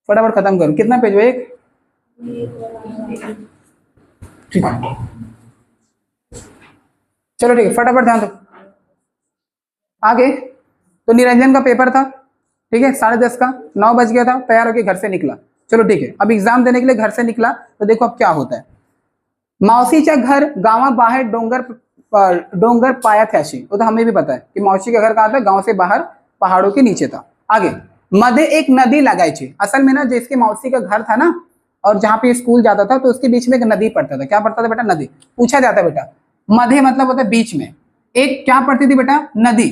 फटाफट खत्म करो। कितना पेज हुआ, एक, ठीक है, चलो ठीक है, फटाफट ध्यान दो। आगे तो निरंजन का पेपर था, ठीक है, 10:30 का, 9 बज गया था, तैयार होकर घर से निकला। चलो ठीक है, अब एग्जाम देने के लिए घर से निकला, तो देखो अब क्या होता है। मावशीच्या घर गांवा बाहर डोंगर पाया थ्याशी, वो तो हमें भी पता है कि मौसी का घर कहाँ था, गांव से बाहर पहाड़ों के नीचे था। आगे मध्य एक नदी लगाई, असल में ना जिसके मौसी का घर था ना और जहाँ पे स्कूल जाता था, तो उसके बीच में एक नदी पड़ता था। क्या पड़ता था बेटा, नदी। पूछा जाता है बेटा, मध्य मतलब होता है बीच में, एक क्या पड़ती थी बेटा, नदी।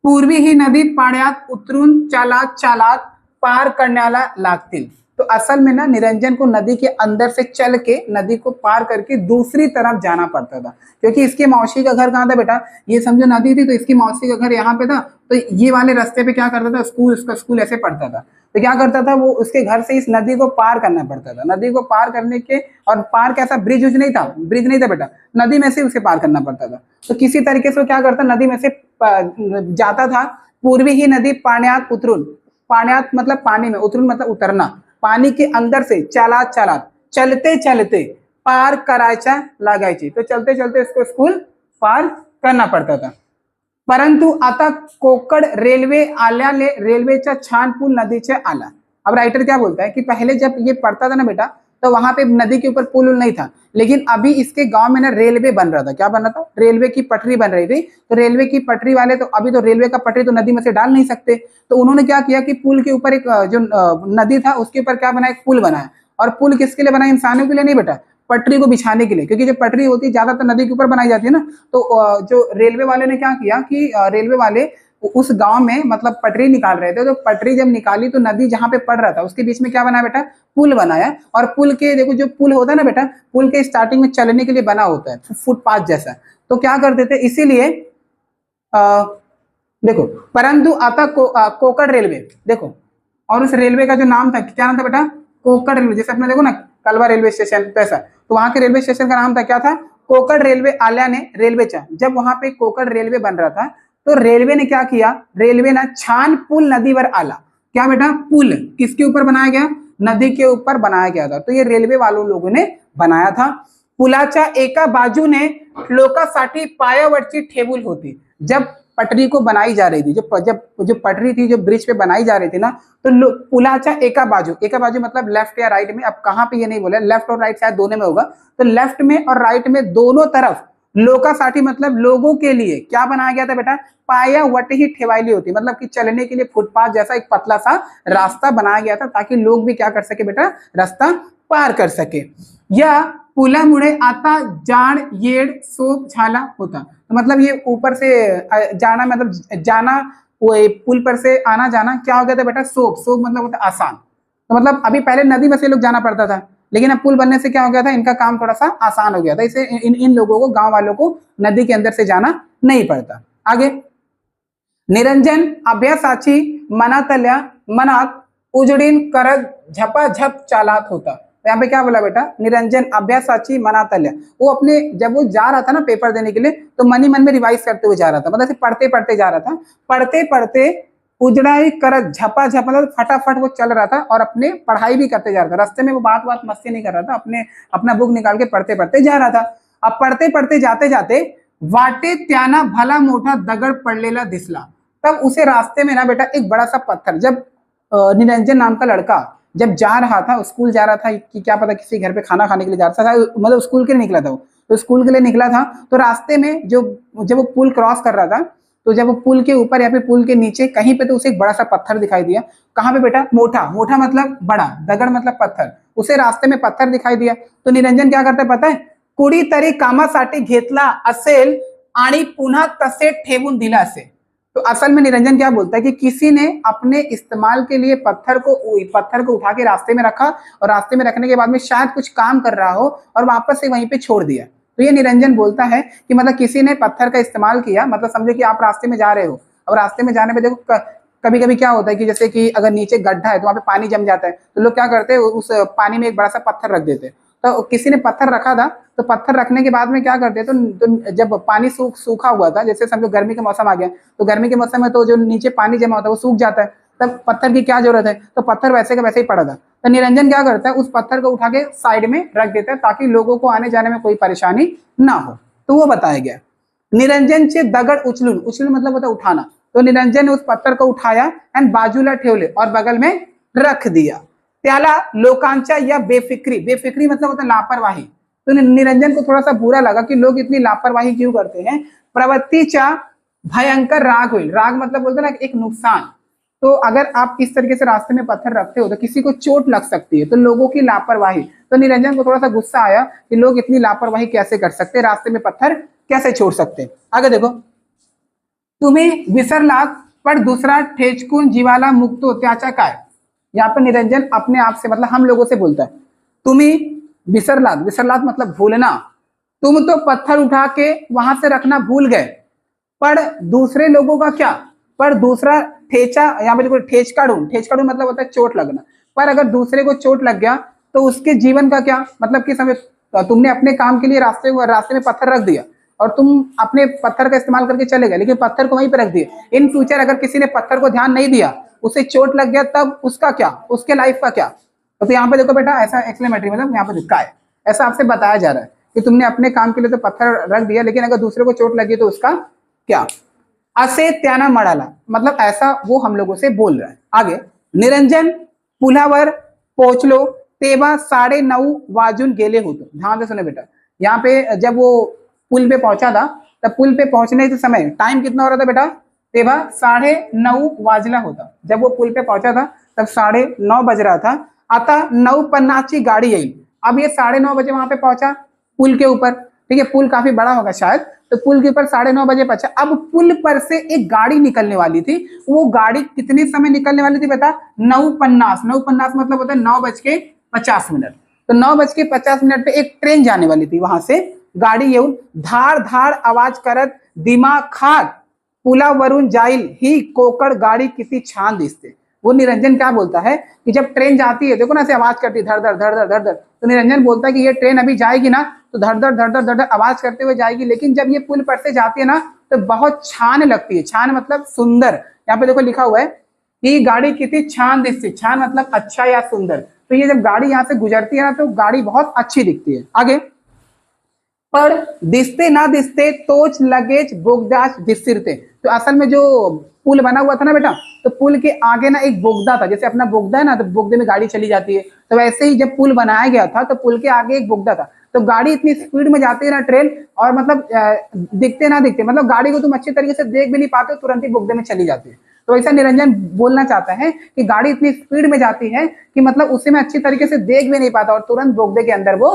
पूर्वी ही नदी पाण्यात उतरून चालात चालात पार करण्याला लागतील। तो असल में ना निरंजन को नदी के अंदर से चल के नदी को पार करके दूसरी तरफ जाना पड़ता था, क्योंकि इसके मौसी का घर कहाँ था बेटा, ये समझो नदी थी, तो इसकी मौसी का घर यहाँ पे था। तो ये वाले रास्ते पे क्या करता था, स्कूल, उसका स्कूल ऐसे पढ़ता था। तो क्या करता था वो, उसके घर से इस नदी को पार करना पड़ता था। नदी को पार करने के, और पार कैसा, ब्रिज उज नहीं था, ब्रिज नहीं था बेटा, नदी में से उसे पार करना पड़ता था। तो किसी तरीके से वो क्या करता, नदी में से जाता था। पूर्वी ही नदी पाण्यात उतरून, पाण्यात मतलब पानी में, उतरून मतलब उतरना, पानी के अंदर से चालात चालात, चलते चलते पार करायच्या लागायची। तो चलते चलते इसको स्कूल पार करना पड़ता था। परंतु आता कोकण रेल्वे आल्याने रेल्वेचा छान पूल नदीचे आला। अब राइटर क्या बोलता है कि पहले जब ये पढ़ता था ना बेटा, तो वहां पे नदी के ऊपर पुल नहीं था, लेकिन अभी इसके गांव में ना रेलवे बन रहा था। क्या बन रहा था, रेलवे की पटरी बन रही थी। तो रेलवे की पटरी वाले, तो अभी तो रेलवे का पटरी तो नदी में से डाल नहीं सकते, तो उन्होंने क्या किया कि पुल के ऊपर एक जो नदी था उसके ऊपर क्या बनाया, एक पुल बनाया। और पुल किसके लिए बनाया, इंसानों के लिए नहीं बेटा, पटरी को बिछाने के लिए, क्योंकि जो पटरी होती है ज्यादातर नदी के ऊपर बनाई जाती है ना। तो जो रेलवे वाले ने क्या किया कि रेलवे वाले उस गांव में मतलब पटरी निकाल रहे थे, तो पटरी जब निकाली तो नदी जहां पे पड़ रहा था उसके बीच में क्या बनाया बेटा, पुल बनाया। और पुल के देखो, जो पुल होता है ना बेटा, पुल के स्टार्टिंग में चलने के लिए बना होता है, फुटपाथ जैसा। तो क्या करते थे, इसीलिए देखो, परंतु आता कोकण रेलवे, देखो, और उस रेलवे का जो नाम था, क्या नाम था बेटा, कोकण रेलवे। जैसे अपने देखो ना कलवा रेलवे स्टेशन पैसा, तो वहां के रेलवे स्टेशन का नाम था, क्या था, कोकण रेलवे आल्याने रेल्वेचा। जब वहां पे कोकण रेलवे बन रहा था, तो रेलवे ने क्या किया, रेलवे ना छान पुल नदीवर आला। क्या बेटा, पुल किसके ऊपर बनाया गया, नदी के ऊपर बनाया गया था। तो ये रेलवे वालों लोगों ने बनाया था। पुलाच्या एका बाजूने लोकांसाठी पायावरची टेबल होती। जब पटरी को बनाई जा रही थी, जो पटरी थी, जो ब्रिज पे बनाई जा रही थी ना, तो पुलाच्या एका बाजू मतलब लेफ्ट या राइट में, अब कहां पे ये नहीं बोला, लेफ्ट और राइट शायद दोनों में होगा। तो लेफ्ट में और राइट में दोनों तरफ लोकांसाठी मतलब लोगों के लिए क्या बनाया गया था बेटा, पायावट ही ठेवायली होती, मतलब कि चलने के लिए फुटपाथ जैसा एक पतला सा रास्ता बनाया गया था, ताकि लोग भी क्या कर सके बेटा, रास्ता पार कर सके। या पुलामुळे आता जाण येड सोप झाला होता। तो मतलब ये ऊपर से जाना, मतलब जाना, वो पुल पर से आना जाना क्या हो गया था बेटा, सोप मतलब होता आसान। तो मतलब अभी पहले नदी में से लोग जाना पड़ता था, लेकिन अब पुल बनने से क्या हो गया था, इनका काम थोड़ा सा आसान हो गया था। इसे इन लोगों को, गांव वालों को नदी के अंदर से जाना नहीं पड़ता। आगे, निरंजन अभ्यासाची मनात उजडीन करत झपाझप चालात होता। तो यहाँ पे क्या बोला बेटा, निरंजन अभ्यासाची मनातल्या, वो अपने जब वो जा रहा था ना पेपर देने के लिए, तो मन ही मन में रिवाइज करते हुए जा रहा था, मतलब पढ़ते पढ़ते जा रहा था, पढ़ते पढ़ते उजड़ाई कर झपा झपा, मतलब फटाफट वो चल रहा था और अपने पढ़ाई भी करते जा रहा था। रास्ते में वो बात बात मस्ती नहीं कर रहा था, अपने अपना बुक निकाल के पढ़ते पढ़ते जा रहा था। अब पढ़ते पढ़ते जाते जाते वाटे त्याना भला मोठा दगड़ पडलेला दिसला, तब उसे रास्ते में ना बेटा एक बड़ा सा पत्थर, जब निरंजन नाम का लड़का जब जा रहा था, स्कूल जा रहा था कि क्या पता किसी घर पे खाना खाने के लिए जा रहा था, मतलब स्कूल के लिए निकला था वो, तो स्कूल के लिए निकला था, तो रास्ते में जो जब वो पुल क्रॉस कर रहा था, तो जब वो पुल के ऊपर या फिर पुल के नीचे कहीं पे तो उसे एक बड़ा सा पत्थर दिखाई दिया। कहाँ पे बेटा, मोटा, मोटा मतलब बड़ा, दगड़ मतलब पत्थर, उसे रास्ते में पत्थर दिखाई दिया। तो निरंजन क्या करता है पता है, कुड़ी तरी कामासाठी घेतला असेल आणि पुन्हा तसे ठेवून दिला असे। तो असल में निरंजन क्या बोलता है कि किसी ने अपने इस्तेमाल के लिए पत्थर को उठा के रास्ते में रखा, और रास्ते में रखने के बाद में शायद कुछ काम कर रहा हो और वापस से वहीं पे छोड़ दिया। तो ये निरंजन बोलता है कि मतलब किसी ने पत्थर का इस्तेमाल किया, मतलब समझो कि आप रास्ते में जा रहे हो, अब रास्ते में जाने में देखो कभी कभी क्या होता है कि जैसे कि अगर नीचे गड्ढा है तो वहां पे पानी जम जाता है, तो लोग क्या करते हैं उस पानी में एक बड़ा सा पत्थर रख देते हैं। तो किसी ने पत्थर रखा था, तो पत्थर रखने के बाद में क्या करते तो जब पानी सूखा हुआ था, जैसे समझो गर्मी का मौसम आ गया, तो गर्मी के मौसम में तो जो नीचे पानी जमा होता है वो सूख जाता है, तब पत्थर की क्या जरूरत है, तो पत्थर वैसे का वैसे ही पड़ा था। तो निरंजन क्या करता है, उस पत्थर को उठा के साइड में रख देता है ताकि लोगों को आने जाने में कोई परेशानी ना हो। तो वो बताया गया। निरंजन से दगड़ उचलून, उचलून मतलब होता है उठाना, तो निरंजन ने उस पत्थर को उठाया एंड बाजूला ठेवले और बगल में रख दिया। त्याला लोकांच्या या बेफिक्री, बेफिक्री मतलब होता है लापरवाही, तो निरंजन को थोड़ा सा बुरा लगा कि लोग इतनी लापरवाही क्यों करते हैं। प्रवृत्तीचा भयंकर राग हुई, राग मतलब बोलते ना एक नुकसान, तो अगर आप इस तरीके से रास्ते में पत्थर रखते हो तो किसी को चोट लग सकती है, तो लोगों की लापरवाही, तो निरंजन को थोड़ा सा गुस्सा आया कि लोग इतनी लापरवाही कैसे कर सकते, रास्ते में पत्थर कैसे छोड़ सकते। आगे देखो, तुम्ही विसरलात पर दूसरा ठेचकून जीवाला मुक्तो त्याचा काय। यहाँ पर निरंजन अपने आप से मतलब हम लोगों से बोलता है, तुम्ही विसरलात, विसरलात मतलब भूलना, तुम तो पत्थर उठा के वहां से रखना भूल गए, पर दूसरे लोगों का क्या, पर दूसरा ठेचा, यहाँ पे देखो ठेच काढून, ठेच काढून मतलब होता है चोट लगना, पर अगर दूसरे को चोट लग गया तो उसके जीवन का क्या मतलब कि समझ, तुमने अपने काम के लिए रास्ते में पत्थर रख दिया और तुम अपने पत्थर का इस्तेमाल करके चले गए, लेकिन पत्थर को वहीं पर रख दिए। इन फ्यूचर अगर किसी ने पत्थर को ध्यान नहीं दिया, उसे चोट लग गया, तब उसका क्या, उसके लाइफ का क्या। तो यहाँ पे देखो बेटा, ऐसा एक्सक्लेमेटरी मतलब यहाँ पे लिखा है, ऐसा आपसे बताया जा रहा है कि तुमने अपने काम के लिए तो पत्थर रख दिया, लेकिन अगर दूसरे को चोट लगी तो उसका क्या। असे त्याना मडाला मतलब ऐसा वो हम लोगों से बोल रहा है। आगे, निरंजन पुलावर पोहोचलो तेव्हा 9:30 वाजून गेले होते। ध्यान से सुने बेटा, यहाँ पे जब वो पुल पे पहुंचा था, तब पुल पे पहुंचने के समय टाइम कितना हो रहा था बेटा, तेव्हा 9:30 वाजला होता। जब वो पुल पे पहुंचा था तब 9:30 बज रहा था। आता 9:50 गाड़ी आई, अब ये 9:30 बजे वहां पे पहुंचा पुल के ऊपर, ठीक है, पुल काफी बड़ा होगा शायद, तो पुल के ऊपर 9:30 बजे पहुंचा। अब पुल पर से एक गाड़ी निकलने वाली थी, वो गाड़ी कितने समय निकलने वाली थी बेटा, 9:50, 9:50 मतलब होता है 9:50। तो 9:50 पे एक ट्रेन जाने वाली थी, वहां से गाड़ी येऊन धाड़ धाड़ आवाज करत दिमाग खात पुलावरून जाईल ही कोकड़ गाड़ी किती छान दिसते। वो निरंजन क्या बोलता है कि जब ट्रेन जाती है, देखो ना ऐसे आवाज करती है धड़ धड़ धड़ धड़ धड़ धड़, तो निरंजन बोलता है कि ये ट्रेन अभी जाएगी ना तो धड़ धड़ धड़ धड़ धड़ धड़ आवाज करते हुए जाएगी, लेकिन जब ये पुल पर से जाती है ना तो बहुत छान लगती है। छान मतलब सुंदर, यहाँ पे देखो लिखा हुआ है कि गाड़ी कितनी छान दिखती, छान मतलब अच्छा या सुंदर, तो ये जब गाड़ी यहाँ से गुजरती है ना तो गाड़ी बहुत अच्छी दिखती है। आगे, पर दिसते ना दिसते तोच लगेच बोगदास दिसते। तो असल में जो पुल बना हुआ था ना बेटा, तो पुल के आगे ना एक बोगदा था, जैसे अपना बोगदा है ना, तो बोगदे में गाड़ी चली जाती है, तो वैसे ही जब पुल बनाया गया था तो पुल के आगे एक बोगदा था, तो गाड़ी इतनी स्पीड में जाती है ना ट्रेन, और मतलब दिखते ना दिखते मतलब गाड़ी को तुम अच्छी तरीके से देख भी नहीं पाते, तुरंत ही बोगदे में चली जाती है। तो ऐसा निरंजन बोलना चाहता है कि गाड़ी इतनी स्पीड में जाती है कि मतलब उसे मैं अच्छी तरीके से देख भी नहीं पाता और तुरंत बोगदे के अंदर वो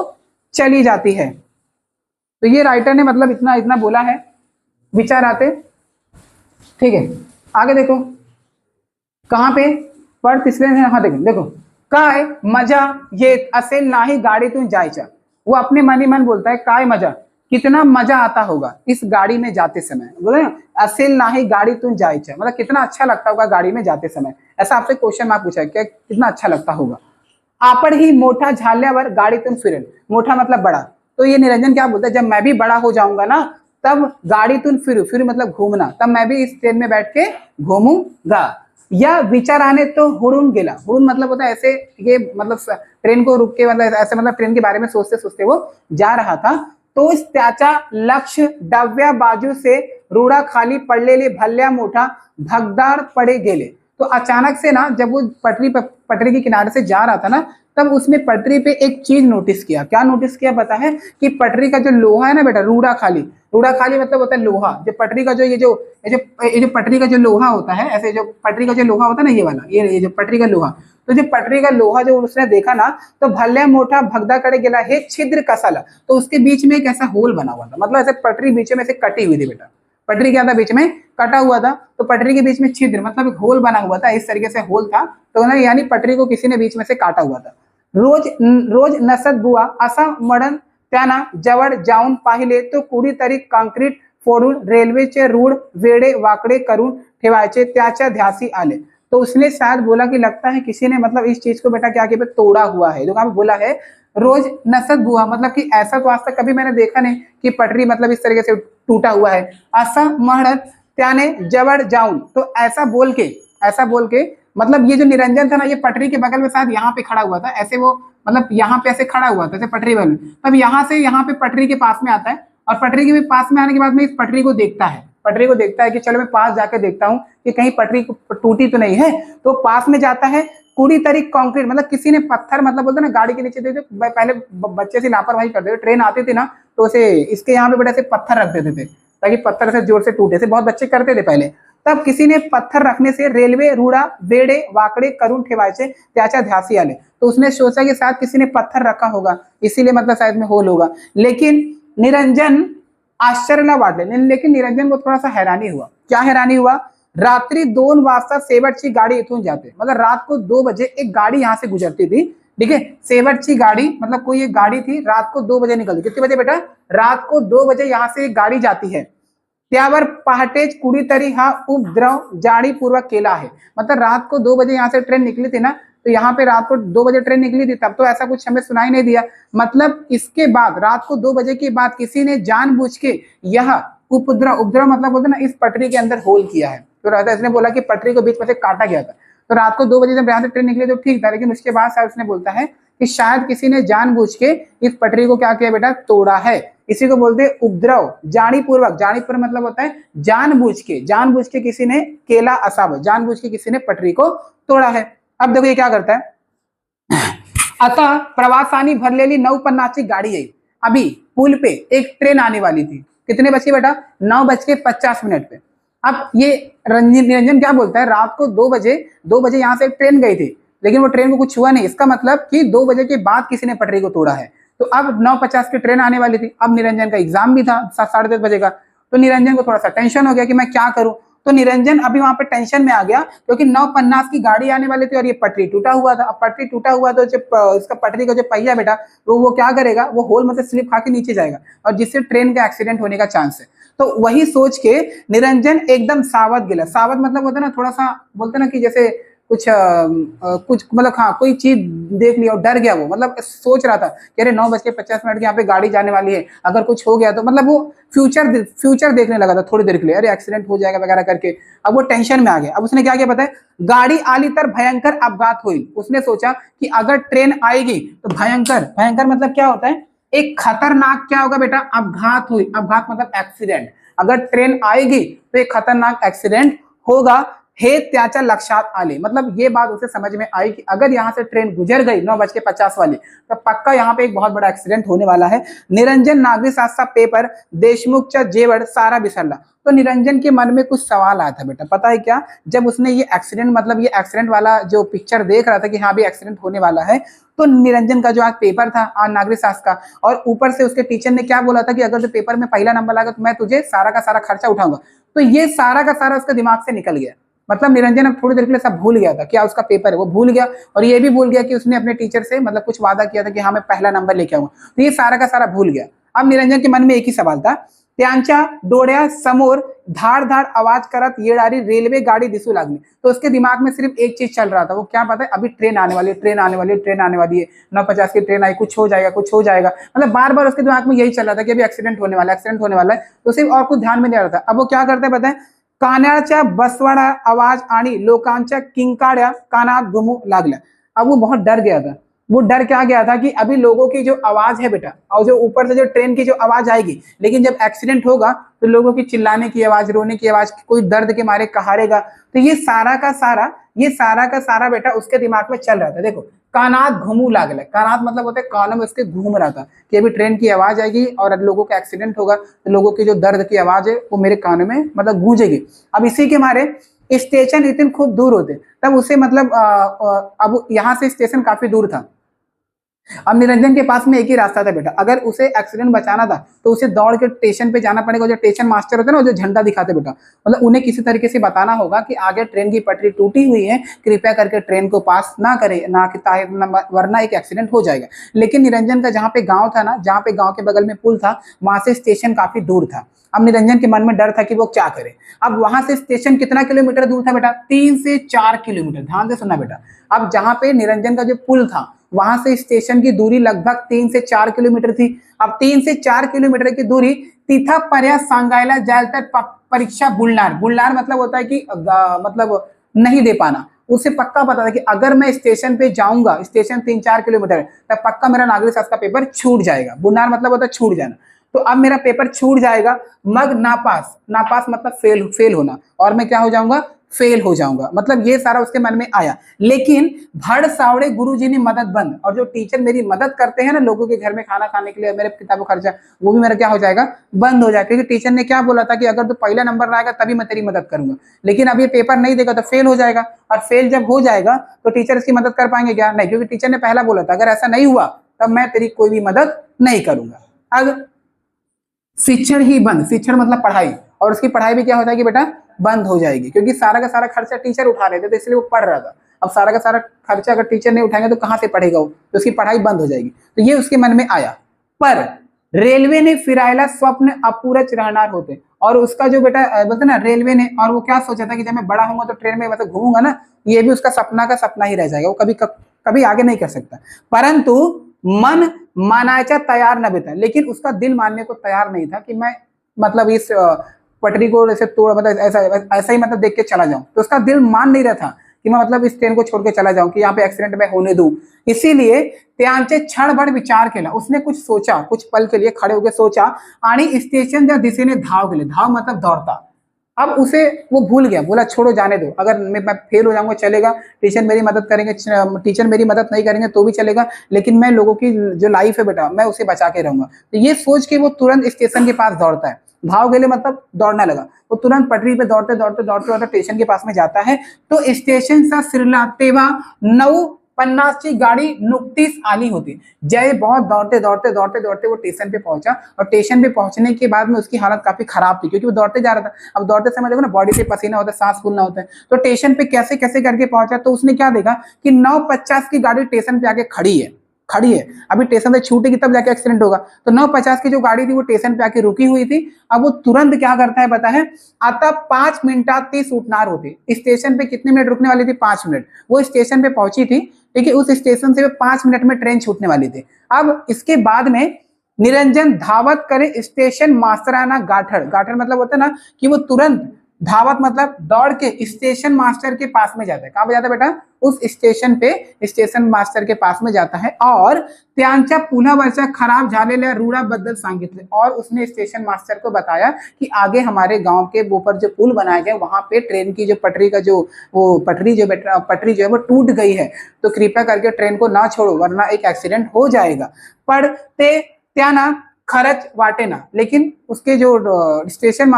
चली जाती है। तो ये राइटर ने मतलब इतना इतना बोला है, विचार आते, ठीक है। आगे देखो कहां पे, पर तिसरे हाँ देखो काय मजा ये असेल नाही गाडीतून जायच्या। वो अपने मन ही मन बोलता है काय मजा, कितना मजा आता होगा इस गाड़ी में जाते समय, बोले ना असेल नाही गाडीतून जायच्या मतलब कितना अच्छा लगता होगा गाड़ी में जाते समय, ऐसा आपसे क्वेश्चन मार्क पूछा है क्या, कितना अच्छा लगता होगा। आपण ही मोठा झाल्यावर गाडीतून फिरेल, मोठा मतलब बड़ा। तो ये निरंजन क्या बोलता है, जब मैं भी बड़ा हो जाऊंगा ना तब गाडीतून फिरू, फिरू मतलब घूमना, तब मैं भी इस ट्रेन में बैठ के घूमूंगा। या विचाराने तो हुडून गेला, हुडून मतलब होता है ऐसे, ये मतलब ट्रेन को रुक के मतलब ऐसे मतलब ट्रेन के बारे में सोचते सोचते वो जा रहा था। तो त्याचा लक्ष डाव्या बाजूचे रुडा खाली पडलेले भल्या मोठा भगदाड पडे गेले। तो अचानक से ना जब वो पटरी के किनारे से जा रहा था ना, तब उसने पटरी पे एक चीज नोटिस किया। क्या नोटिस किया पता है, कि पटरी का जो लोहा है ना बेटा, रूड़ा खाली, रूड़ा खाली मतलब होता है लोहा, जो पटरी का जो ये जो पटरी का जो लोहा होता है, ऐसे जो पटरी का जो लोहा होता है ना, ये वाला, ये जो पटरी का लोहा, तो जो पटरी का लोहा जो उसने देखा ना, तो भल्या मोठा भगदा कडे गेला हे छिद्र कसाला। तो उसके बीच में एक ऐसा होल बना हुआ था, मतलब ऐसे पटरी बीच में से कटी हुई थी बेटा, पटरी क्या था बीच में कटा हुआ था, तो पटरी के बीच में छिद्र मतलब एक होल बना हुआ था, इस तरीके से होल था, तो ना यानी पटरी को किसी ने बीच में से काटा हुआ था। रोज रोज नसत बुवा असा मडन त्यांना जवळ जाऊन पाहिले तो कुठीतरी काँक्रीट फोडून रेल्वेचे रूळ वेडे वाकडे करून ठेवायचे त्याच्या ध्यासी आले। तो उसने शायद बोला कि लगता है किसी ने मतलब इस चीज को बेटा क्या किया, तोड़ा हुआ है। जो बोला है रोज नसत बुआ मतलब कि ऐसा तो आज तक कभी मैंने देखा नहीं कि पटरी मतलब इस तरीके से टूटा हुआ है। असा म्हणत त्याने जवळ जाऊन, तो ऐसा बोल के मतलब ये जो निरंजन था ना, ये पटरी के बगल में शायद यहाँ पे खड़ा हुआ था, ऐसे वो मतलब यहाँ पे ऐसे खड़ा हुआ था ऐसे पटरी बगल में। तब यहाँ से यहाँ पे पटरी के पास में आता है, और पटरी के पास में आने के बाद में इस पटरी को देखता है कि चलो मैं पास जाकर देखता हूँ कि कहीं पटरी टूटी तो नहीं है। तो पास में जाता है, पूरी तरीक कंक्रीट मतलब किसी ने पत्थर मतलब बोलते ना गाड़ी के नीचे दे, पहले बच्चे से लापरवाही करते थे, ट्रेन आती थी ना तो उसे इसके यहाँ पे बड़े से पत्थर रख देते थे ताकि पत्थर से जोर से टूटे, से बहुत बच्चे करते थे पहले। तब किसी ने पत्थर रखने से रेल्वे रूड़ा वेडे वाकड़े करून ठेवायचे त्याच्या ध्यासी आले। तो उसने सोचा कि शायद किसी ने पत्थर रखा होगा, इसीलिए मतलब शायद में होल होगा। लेकिन निरंजन आश्चर्य वाटले, लेकिन निरंजन को थोड़ा सा हैरानी हुआ। क्या हैरानी हुआ, रात्रि 2 वाजता शेवटची गाड़ी इथून जाते, मतलब रात को 2 बजे एक गाड़ी यहाँ से गुजरती थी, ठीक है। शेवटची गाड़ी मतलब कोई एक गाड़ी थी, रात को 2 बजे निकलती। कितने बजे बेटा, रात को 2 बजे यहाँ से एक गाड़ी जाती है। त्यावर पहाटेच कुठीतरी हा उपद्रव जाणीवपूर्वक केला आहे। मतलब रात को 2 बजे यहाँ से ट्रेन निकली थी ना, तो यहाँ पे रात को 2 बजे ट्रेन निकली थी, तब तो ऐसा कुछ हमें सुनाई नहीं दिया। मतलब इसके बाद रात को 2 बजे के बाद किसी ने जानबूझ के यह उपद्रव मतलब बोलते ना इस पटरी के अंदर होल किया है। तो राजा इसने बोला कि पटरी को बीच में से काटा गया था। तो रात को 2 बजे जब यहाँ से ट्रेन निकली तो ठीक था, लेकिन उसके बाद शायद उसने बोलता है कि शायद किसी ने जानबूझ के इस पटरी को क्या किया बेटा, तोड़ा है। इसी को बोलते हैं उपद्रव जाणीवपूर्वक, जाणीवपूर्वक मतलब होता है जानबूझ के किसी ने केला असावं, जानबूझ के किसी ने पटरी को तोड़ा है। अब देखो ये क्या करता है, अतः प्रवासानी भरलेली 9:50 गाड़ी है। अभी पुल पे एक ट्रेन आने वाली थी, कितने बजे बेटा, 9:50 पे। अब ये निरंजन क्या बोलता है, रात को 2 बजे यहाँ से एक ट्रेन गई थी, लेकिन वो ट्रेन को कुछ हुआ नहीं, इसका मतलब कि 2 बजे के बाद किसी ने पटरी को तोड़ा है। तो अब 9:50 की ट्रेन आने वाली थी। अब निरंजन का एग्जाम भी था 7:30 बजे का, तो निरंजन को थोड़ा सा टेंशन हो गया कि मैं क्या करूं। तो निरंजन अभी वहां पे टेंशन में आ गया, क्योंकि 9:50 की गाड़ी आने वाली थी और ये पटरी टूटा हुआ था। अब पटरी टूटा हुआ तो इसका पटरी का जो पहिया बेटा, तो वो क्या करेगा, वो होल में से स्लिप खा के नीचे जाएगा, और जिससे ट्रेन का एक्सीडेंट होने का चांस है। तो वही सोच के निरंजन एकदम सावध गेला। सावध मतलब होता है ना, थोड़ा सा बोलते ना कि जैसे कुछ मतलब हाँ कोई चीज देख लिया और डर गया, वो मतलब सोच रहा था कि अरे 9:50 की यहाँ पे गाड़ी जाने वाली है, अगर कुछ हो गया तो मतलब वो फ्यूचर देखने लगा था थोड़ी देर के लिए, अरे एक्सीडेंट हो जाएगा वगैरह करके। अब वो टेंशन में आ गया। अब उसने क्या किया पता है, गाड़ी आली तर भयंकर अपघात हुई। उसने सोचा कि अगर ट्रेन आएगी तो भयंकर मतलब क्या होता है, एक खतरनाक क्या होगा बेटा, अपघात हुई। अपघात मतलब एक्सीडेंट, अगर ट्रेन आएगी तो एक खतरनाक एक्सीडेंट होगा। हे त्याच्या लक्षात आले, मतलब ये बात उसे समझ में आई कि अगर यहाँ से ट्रेन गुजर गई 9:50 वाली, तो पक्का यहाँ पे एक बहुत बड़ा एक्सीडेंट होने वाला है। निरंजन नागरी शास्त्र पेपर देशमुखच्या जेवळ सारा विसरला। तो निरंजन के मन में कुछ सवाल आया था बेटा, पता है क्या, जब उसने ये एक्सीडेंट वाला जो पिक्चर देख रहा था कि हाँ भी एक्सीडेंट होने वाला है, तो निरंजन का जो आज पेपर था आज नागरिक शास्त्र का, और ऊपर से उसके टीचर ने क्या बोला था कि अगर जो पेपर में पहला नंबर आएगा तो मैं तुझे सारा का सारा खर्चा उठाऊंगा। तो ये सारा का सारा उसके दिमाग से निकल गया। मतलब निरंजन अब थोड़ी देर के लिए सब भूल गया था, क्या उसका पेपर है वो भूल गया, और ये भी भूल गया कि उसने अपने टीचर से मतलब कुछ वादा किया था कि हाँ मैं पहला नंबर लेके आऊंगा। तो ये सारा का सारा भूल गया। अब निरंजन के मन में एक ही सवाल था त्यांच्या डोळ्यासमोर धाड़ धाड़ आवाज करत येणारी रेलवे गाड़ी दिसू लागली। तो उसके दिमाग में सिर्फ एक चीज चल रहा था, वो क्या पता है, अभी ट्रेन आने वाली है, ट्रेन आने वाली है, ट्रेन आने वाली है, 9:50 की ट्रेन आई, कुछ हो जाएगा, कुछ हो जाएगा, मतलब बार बार उसके दिमाग में यही चल रहा था कि अभी एक्सीडेंट होने वाला है, एक्सीडेंट होने वाला है। तो सिर्फ और कुछ ध्यान में नहीं आ रहा था। अब वो क्या करता है पता है, कानाच्या बसवाडा आवाज आणि लोकांच्या किंकाळ्या कानात घुमू लागल्या। अब वो बहुत डर गया था। वो डर क्या गया था कि अभी लोगों की जो आवाज है बेटा, और जो ऊपर से जो ट्रेन की जो आवाज आएगी, लेकिन जब एक्सीडेंट होगा तो लोगों की चिल्लाने की आवाज, रोने की आवाज, कोई दर्द के मारे कहारेगा। तो ये सारा का सारा बेटा उसके दिमाग में चल रहा था। देखो, कानात घुमू लागले, कानात मतलब होता है कानों में उसके घूम रहा था कि अभी ट्रेन की आवाज आएगी और लोगों का एक्सीडेंट होगा, तो लोगों की जो दर्द की आवाज है वो मेरे कानों में मतलब गूंजेगी। अब इसी के मारे स्टेशन इतने खूब दूर होते, तब उसे मतलब अब यहाँ से स्टेशन काफी दूर था। अब निरंजन के पास में एक ही रास्ता था बेटा, अगर उसे एक्सीडेंट बचाना था तो उसे दौड़ के स्टेशन पे जाना पड़ेगा। जो स्टेशन मास्टर होते हैं ना, जो झंडा दिखाते बेटा, मतलब उन्हें किसी तरीके से बताना होगा कि आगे ट्रेन की पटरी टूटी हुई है, कृपया करके ट्रेन को पास ना करे, वरना एक एक्सीडेंट हो जाएगा। लेकिन निरंजन का जहाँ पे गाँव था ना, जहाँ पे गाँव के बगल में पुल था, वहां से स्टेशन काफी दूर था। अब निरंजन के मन में डर था कि वो क्या करे। अब वहां से स्टेशन कितना किलोमीटर दूर था बेटा, 3 से 4 किलोमीटर। ध्यान से सुनना बेटा, अब जहां पे निरंजन का जो पुल था वहां से स्टेशन की दूरी लगभग 3 से 4 किलोमीटर थी। अब 3 से 4 किलोमीटर की दूरी तिथपर्यंत सांगायला जायला तर परीक्षा बुलणार, बुलणार मतलब होता है कि मतलब नहीं दे पाना। उसे पक्का पता था कि अगर मैं स्टेशन पे जाऊंगा, स्टेशन 3-4 किलोमीटर है, तब पक्का मेरा नागरिक शास्त्र का पेपर छूट जाएगा। बुलणार मतलब होता है छूट जाना। तो अब मेरा पेपर छूट जाएगा, मग नापास, नापास मतलब फेल होना, और मैं क्या हो जाऊंगा, फेल हो जाऊंगा। मतलब ये सारा उसके मन में आया। लेकिन भड़ सावड़े गुरुजी ने मदद बंद, और जो टीचर मेरी मदद करते हैं ना लोगों के घर में खाना खाने के लिए, मेरे किताबों खर्चा, वो भी मेरा क्या हो जाएगा, बंद हो जाएगा। क्योंकि टीचर ने क्या बोला था कि अगर तू पहला नंबर लाएगा तभी मैं तेरी मदद करूंगा, लेकिन अब ये पेपर नहीं देगा तो फेल हो जाएगा, और फेल जब हो जाएगा तो टीचर इसकी मदद कर पाएंगे क्या, नहीं, क्योंकि टीचर ने पहला बोला था अगर ऐसा नहीं हुआ तब मैं तेरी कोई भी मदद नहीं करूंगा। अब शिक्षण ही बंद, शिक्षण मतलब पढ़ाई, और उसकी पढ़ाई भी क्या हो जाएगी बेटा, बंद हो जाएगी, क्योंकि सारा का सारा खर्चा टीचर उठा रहे थे, तो इसलिए वो पढ़ रहा था। अब सारा का सारा खर्चा अगर टीचर नहीं उठाएंगे तो कहां से पढ़ेगा वो, तो उसकी पढ़ाई बंद हो जाएगी। तो ये उसके मन में आया। पर रेलवे ने फिरायला स्वप्न अपूरच रहणार होते, और उसका जो बेटा बोलते ना रेलवे ने, और वो क्या सोचा था कि जब मैं बड़ा होऊंगा तो ट्रेन में मतलब घूमूंगा ना, ये भी उसका सपना का सपना ही रह जाएगा, वो कभी आगे नहीं कर सकता। परंतु मन मानाचा तैयार न बेटा, लेकिन उसका दिल मानने को तैयार नहीं था कि मैं मतलब इस पटरी को ऐसे तोड़, मतलब ऐसा ही मतलब देख के चला जाऊं। तो उसका दिल मान नहीं रहा था कि मैं मतलब इस ट्रेन को छोड़ के चला जाऊं, कि यहाँ पे एक्सीडेंट में होने दूं। इसीलिए त्यांचे क्षणभर विचार केला, उसने कुछ सोचा, कुछ पल के लिए खड़े होकर सोचा, आणि स्टेशनच्या दिशेने धाव केले। धाव मतलब दौड़ता। अब उसे वो भूल गया, बोला छोड़ो जाने दो, अगर मैं फेल हो जाऊंगा चलेगा, टीचर मेरी मदद करेंगे, टीचर मेरी मदद नहीं करेंगे तो भी चलेगा, लेकिन मैं लोगों की जो लाइफ है बेटा मैं उसे बचा के रहूंगा। तो ये सोच के वो तुरंत स्टेशन के पास दौड़ता है। भाव गेले मतलब दौड़ने लगा। वो तुरंत पटरी पे दौड़ते दौड़ते दौड़ते दौड़ते स्टेशन के पास में जाता है। तो स्टेशन सा सिरला तेव्हा 9:50 की गाड़ी नुकतीच आली होती। जय बहुत दौड़ते दौड़ते दौड़ते दौड़ते वो स्टेशन पे पहुंचा, और स्टेशन पे पहुंचने के बाद में उसकी हालत काफी खराब थी, क्योंकि वो दौड़ते जा रहा था। अब दौड़ते समय देखो ना बॉडी से पसीना होता है, सांस फूलना होता है। तो स्टेशन पे कैसे कैसे करके पहुंचा, तो उसने क्या देखा कि 9:50 की गाड़ी स्टेशन पे आके खड़ी है। अभी स्टेशन से छूटेगी तब जाके एक्सीडेंट होगा। तो 9:50 की जो गाड़ी थी वो स्टेशन पे आके रुकी हुई थी। अब वो तुरंत क्या करता है पता है, आता 5 मिनटात ती सुटणार होती। स्टेशन पे कितने मिनट रुकने वाली थी, 5 मिनट। वो स्टेशन पे पहुंची थी, ठीक है, उस स्टेशन से 5 मिनट में ट्रेन छूटने वाली थी। अब इसके बाद में निरंजन धावत करे स्टेशन मास्टराना गाठड़, गाठड़ मतलब होता है ना कि वो तुरंत धावत मतलब दौड़ के स्टेशन मास्टर के पास में जाता है। कहां पे जाता है बेटा, उस स्टेशन पे स्टेशन मास्टर के पास में जाता है, और त्यांच्या पुलावरच्या खराब झालेल्या रुळाबद्दल सांगितले, और उसने स्टेशन मास्टर को बताया कि आगे हमारे गांव के ऊपर जो पुल बनाया गया वहां पे ट्रेन की जो पटरी का जो वो पटरी जो है वो टूट गई है, तो कृपया करके ट्रेन को ना छोड़ो वरना एक एक्सीडेंट हो जाएगा। पर ते त्याना खरच वाटेना, लेकिन उसके जो स्टेशन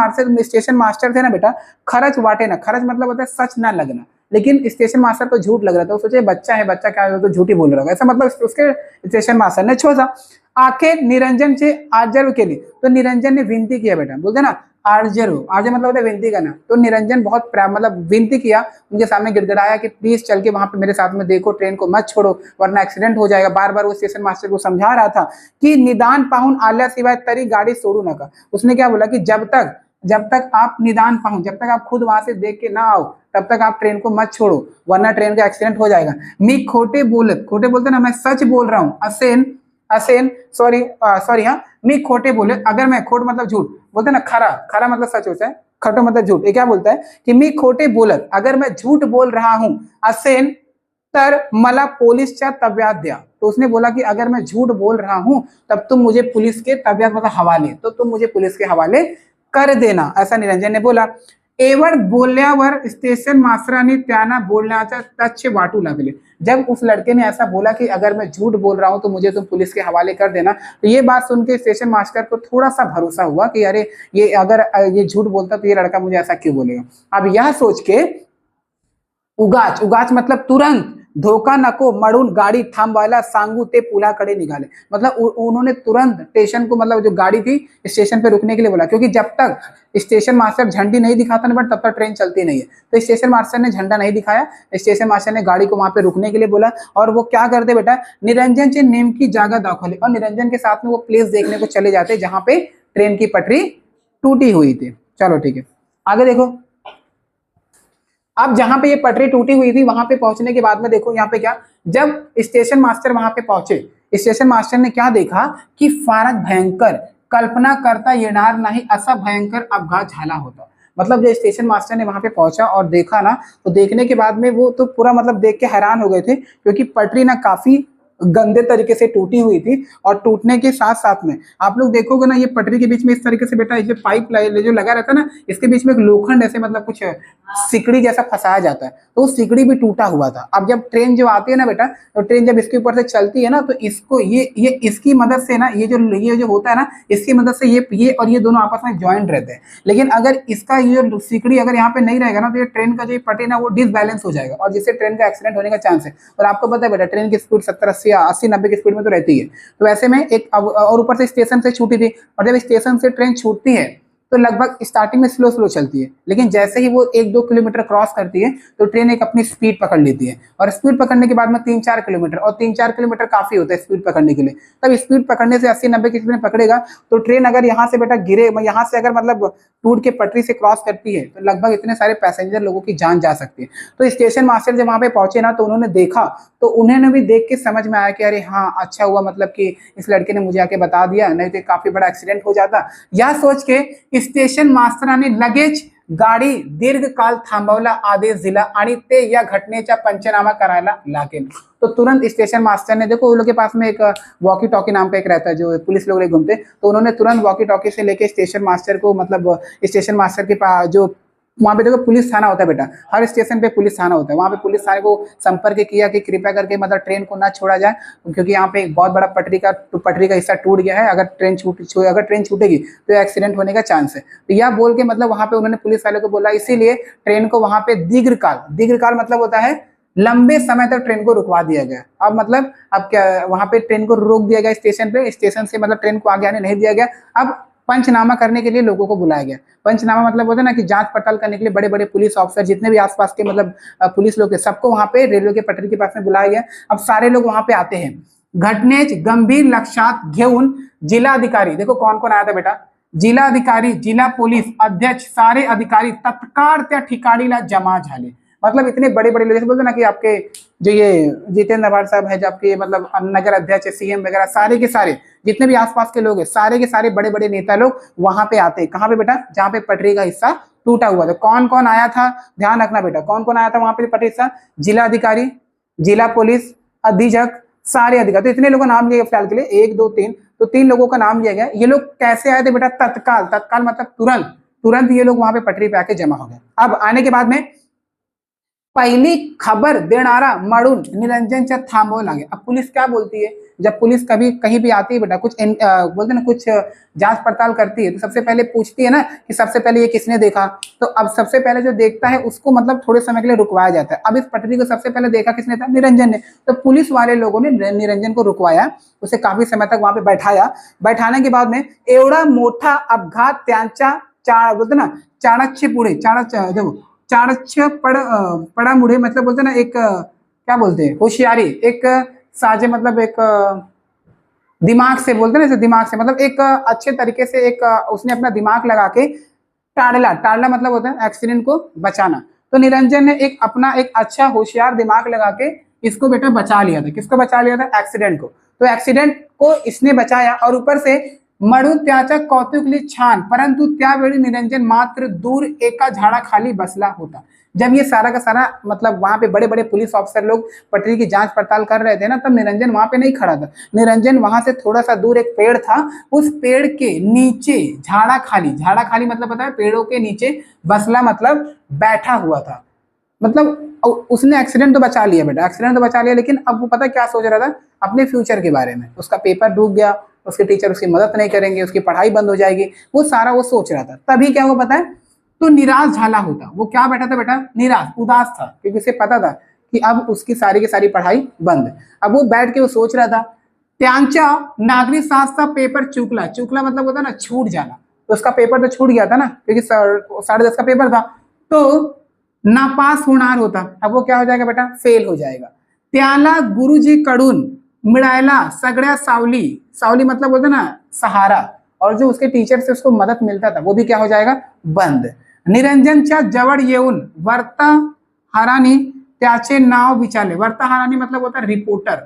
मास्टर थे ना बेटा, खरच वाटेना, खरच मतलब होता है सच ना लगना, लेकिन स्टेशन मास्टर को झूठ लग रहा था। वो सोचे बच्चा है, बच्चा क्या है, तो झूठ ही बोल रहा है, ऐसा मतलब उसके स्टेशन मास्टर ने छोड़ा। आखिर निरंजन से आजर्व के लिए, तो निरंजन ने विनती किया बेटा, बोलते ना आर्जरो, आर्जर मतलब होता है विनती करना। तो निरंजन बहुत मतलब विनती किया, उनके सामने गिड़गिड़ाया कि प्लीज चल के वहां पे मेरे साथ में देखो, ट्रेन को मत छोड़ो वरना एक्सीडेंट हो जाएगा। बार बार वो स्टेशन मास्टर को समझा रहा था कि निदान पाहुन आल्या सिवाय तरी गाड़ी सोड़ू नका। उसने क्या बोला कि जब तक आप निदान पाहुन, जब तक आप खुद वहां से देख के ना आओ तब तक आप ट्रेन को मत छोड़ो वरना ट्रेन का एक्सीडेंट हो जाएगा। मी खोटे बोलत, खोटे बोलते ना, मैं सच बोल रहा हूँ। असेन, असेन सॉरी सॉरी हाँ, मी खोटे बोले, अगर मैं, खोट मतलब झूठ बोलते ना, खरा, खरा मतलब सच होता है, खटो मतलब झूठ। ये क्या बोलता है कि मी खोटे बोलत, अगर मैं झूठ बोल रहा हूं, असेन तर मला पोलीसच्या तब्यात द्या। तो उसने बोला कि अगर मैं झूठ बोल रहा हूं तब तुम मुझे पुलिस के तब्यात मतलब हवाले, तो तुम मुझे पुलिस के हवाले कर देना, ऐसा निरंजन ने बोला। एवढ बोलल्यावर स्टेशन मास्तरांनी त्यांना बोलण्याचा तथ्य वाटू लागले। जब उस लड़के ने ऐसा बोला कि अगर मैं झूठ बोल रहा हूं तो मुझे तुम पुलिस के हवाले कर देना, तो ये बात सुन के स्टेशन मास्टर को थोड़ा सा भरोसा हुआ कि अरे ये अगर ये झूठ बोलता तो ये लड़का मुझे ऐसा क्यों बोलेगा। अब यह सोच के उगाच, उगाच मतलब तुरंत, धोका नको म्हणून गाड़ी थांबवायला सांगू ते पुलाकडे निघाले। मतलब उन्होंने तुरंत स्टेशन को, मतलब जो गाड़ी थी स्टेशन पे रुकने के लिए बोला, क्योंकि जब तक स्टेशन मास्टर झंडी नहीं दिखाता ना बट तब तक ट्रेन चलती नहीं है। तो स्टेशन मास्टर ने झंडा नहीं दिखाया, स्टेशन मास्टर ने गाड़ी को वहां पे रुकने के लिए बोला। और वो क्या करते बेटा, निरंजन चे नेमकी जागा दाखवली, और निरंजन के साथ में वो प्लेस देखने को चले जाते जहां पे ट्रेन की पटरी टूटी हुई थी। चलो ठीक है, आगे देखो। अब जहां पे ये पटरी टूटी हुई थी वहां पे पहुंचने के बाद में देखो यहाँ पे क्या, जब स्टेशन मास्टर वहां पे पहुंचे, स्टेशन मास्टर ने क्या देखा कि फारच भयंकर, कल्पना करता येणार नाही असा भयंकर अपघात झाला होता। मतलब जब स्टेशन मास्टर ने वहां पे पहुंचा और देखा ना, तो देखने के बाद में वो तो पूरा मतलब देख के हैरान हो गए थे, क्योंकि पटरी ना काफी गंदे तरीके से टूटी हुई थी। और टूटने के साथ साथ में आप लोग देखोगे ना, ये पटरी के बीच में इस तरीके से बेटा, ये जो पाइप जो लगा रहता है ना, इसके बीच में एक लोखंड ऐसे मतलब कुछ सिकड़ी जैसा फंसाया जाता है, तो वो सिकड़ी भी टूटा हुआ था। अब जब ट्रेन जो आती है ना बेटा, तो ट्रेन जब इसके ऊपर से चलती है ना, तो इसको ये इसकी मदद से ना, ये जो होता है ना, इसकी मदद से ये और ये दोनों आपस में ज्वाइंट रहते हैं। लेकिन अगर इसका ये जो सिकड़ी अगर यहाँ पे नहीं रहेगा ना, तो ये ट्रेन का जो पटरी ना वो डिसबैलेंस हो जाएगा, और जिससे ट्रेन का एक्सीडेंट होने का चांस है। और आपको पता है बेटा, ट्रेन की स्पीड 70-80 या 80-90 की स्पीड में तो रहती है। तो ऐसे में एक और ऊपर से स्टेशन से छूटी थी, और जब स्टेशन से ट्रेन छूटती है तो लगभग स्टार्टिंग में स्लो स्लो चलती है, लेकिन जैसे ही वो 1-2 किलोमीटर क्रॉस करती है तो ट्रेन एक अपनी स्पीड पकड़ लेती है। और स्पीड पकड़ने के बाद में 3-4 किलोमीटर, और 3-4 किलोमीटर काफी होता है स्पीड पकड़ने के लिए। तब स्पीड पकड़ने से 80-90 की स्पीड में पकड़ेगा, तो ट्रेन अगर यहाँ से बेटा गिरे, यहाँ से अगर मतलब टूट के पटरी से क्रॉस करती है, तो लगभग इतने सारे पैसेंजर लोगों की जान जा सकती है। तो स्टेशन मास्टर जब वहां पे पहुंचे ना, तो उन्होंने देखा, तो उन्होंने भी देख के समझ में आया कि अरे हाँ, अच्छा हुआ मतलब कि इस लड़के ने मुझे आके बता दिया, नहीं तो काफी बड़ा एक्सीडेंट हो जाता। यह सोच के स्टेशन मास्तरांनी लगेच गाडी दीर्घकाल थांबवला आदेश दिला आणि ते या घटनेचा पंचनामा करायला लागेल। तो तुरंत स्टेशन मास्टर ने, देखो उन लोग के पास में एक वॉकी टॉकी नाम का एक रहता है जो पुलिस लोग घूमते, तो उन्होंने तुरंत वॉकी टॉकी से लेके स्टेशन मास्टर को, मतलब स्टेशन मास्टर के पास जो वहां पे देखो पुलिस थाना होता है बेटा, हर स्टेशन पे पुलिस थाना होता है, वहां पे पुलिस थाने को संपर्क किया कि कृपया करके मतलब ट्रेन को ना छोड़ा जाए, क्योंकि यहाँ पे एक बहुत बड़ा पटरी का हिस्सा टूट गया है, अगर ट्रेन छूटेगी तो एक्सीडेंट होने का चांस है। तो यह बोल के मतलब वहां पे उन्होंने पुलिस वाले को बोला, इसीलिए ट्रेन को वहां पे दीर्घकाल मतलब होता है लंबे समय तक ट्रेन को रुकवा दिया गया। अब मतलब अब क्या, वहां पे ट्रेन को रोक दिया गया स्टेशन पे, स्टेशन से मतलब ट्रेन को आगे आने नहीं दिया गया। अब पंचनामा करने के लिए लोगों को बुलाया गया। पंचनामा मतलब होता है ना कि जांच पड़ताल करने के लिए बड़े बड़े पुलिस ऑफिसर, जितने भी आसपास के मतलब पुलिस लोग थे, सबको वहां पे रेलवे के पटरी के पास में बुलाया गया। अब सारे लोग वहां पे आते हैं। घटनेच गंभीर लक्षात घेऊन जिलाधिकारी, देखो कौन कौन आया था बेटा, जिलाधिकारी, जिला पोलीस अध्यक्ष, सारे अधिकारी तत्काळ त्या ठिकाणीला जमा झाले। मतलब इतने बड़े बड़े लोग, जैसे बोलते ना कि आपके जो ये जितेंद्र आभार साहब है, जो आपके मतलब नगर अध्यक्ष, सीएम वगैरह, सारे के सारे जितने भी आसपास के लोग हैं, सारे के सारे बड़े बड़े नेता लोग वहां पे आते हैं। कहाँ पे बेटा, जहाँ पे पटरी का हिस्सा टूटा हुआ था। कौन कौन आया था, ध्यान रखना बेटा, कौन कौन आया था वहां पे पटरी हिस्सा, जिलाधिकारी, जिला पुलिस अधीक्षक, सारे अधिकारी। तो इतने लोगों का नाम लिया फिलहाल के लिए, 1 2 3, तो 3 लोगों का नाम लिया गया। ये लोग कैसे आए थे बेटा, तत्काल मतलब तुरंत ये लोग वहां पे पटरी पे आके जमा हो गए। अब आने के बाद में पहली खबर देणारा म्हणून निरंजनच्या थांबवावं लागेल। अब पुलिस क्या बोलती है, जब पुलिस कभी कहीं भी आती है बेटा, कुछ बोलते ना कुछ जांच पड़ताल करती है, तो सबसे पहले पूछती है ना कि सबसे पहले ये किसने देखा। तो अब सबसे पहले जो देखता है उसको मतलब थोड़े समय के लिए रुकवाया जाता है। अब इस पटरी को सबसे पहले देखा किसने था, निरंजन ने। तो पुलिस वाले लोगों ने निरंजन को रुकवाया, उसे काफी समय तक वहां पे बैठाया। बैठाने के बाद में एवढा मोठा अपघात त्यांच्या बोलते ना चाणक्य पुड़े, चाणक्य देखो चाणक्य पड़ा मुड़े मतलब बोलते ना एक क्या बोलते हैं होशियारी, एक साजे मतलब एक दिमाग से बोलते ना, दिमाग से मतलब एक अच्छे तरीके से एक उसने अपना दिमाग लगा के टाड़ला, टाड़ला मतलब होता है एक्सीडेंट को बचाना। तो निरंजन ने एक अपना एक अच्छा होशियार दिमाग लगा के इसको बेटा बचा लिया था। किसको बचा लिया था? एक्सीडेंट को। तो एक्सीडेंट को इसने बचाया और ऊपर से मडू त्याचा कौतुकली छान परंतु त्यावेळी निरंजन मात्र दूर एका झाड़ा खाली बसला होता। जब ये सारा का सारा मतलब वहां पे बड़े बड़े पुलिस ऑफिसर लोग पटरी की जांच पड़ताल कर रहे थे ना, तब निरंजन वहां पे नहीं खड़ा था। निरंजन वहां से थोड़ा सा दूर एक पेड़ था, उस पेड़ के नीचे झाड़ा खाली, झाड़ा खाली मतलब पता है पेड़ों के नीचे बसला मतलब बैठा हुआ था। मतलब उसने एक्सीडेंट तो बचा लिया बेटा, एक्सीडेंट तो बचा लिया, लेकिन अब वो पता क्या सोच रहा था? अपने फ्यूचर के बारे में। उसका पेपर डूब गया, उसके टीचर उसकी मदद नहीं करेंगे, उसकी पढ़ाई बंद हो जाएगी, वो सारा वो सोच रहा था। तभी क्या हुआ पता है? तो निराश झाला होता। वो क्या बैठा था बेटा? निराश, उदास था, क्योंकि उसे पता था कि अब उसकी सारी की सारी पढ़ाई बंद। अब वो बैठ के वो सोच रहा था त्यांचा नागरिक शास्त्र पेपर चूकला, चूकला मतलब होता ना छूट जाना। तो उसका पेपर तो छूट गया था ना, क्योंकि 10:30 का पेपर था, तो नापास होणार होता। अब वो क्या हो जाएगा बेटा? फेल हो जाएगा। त्याला गुरुजी कडून मिळायला सगळ्या सावली, सावली मतलब बोलते ना सहारा, और जो उसके टीचर से उसको मदद मिलता था वो भी क्या हो जाएगा? बंद। निरंजनच्या जवळ येऊन वार्ताहरांनी त्याचे नाव विचारले। वार्ताहरांनी मतलब होता है रिपोर्टर,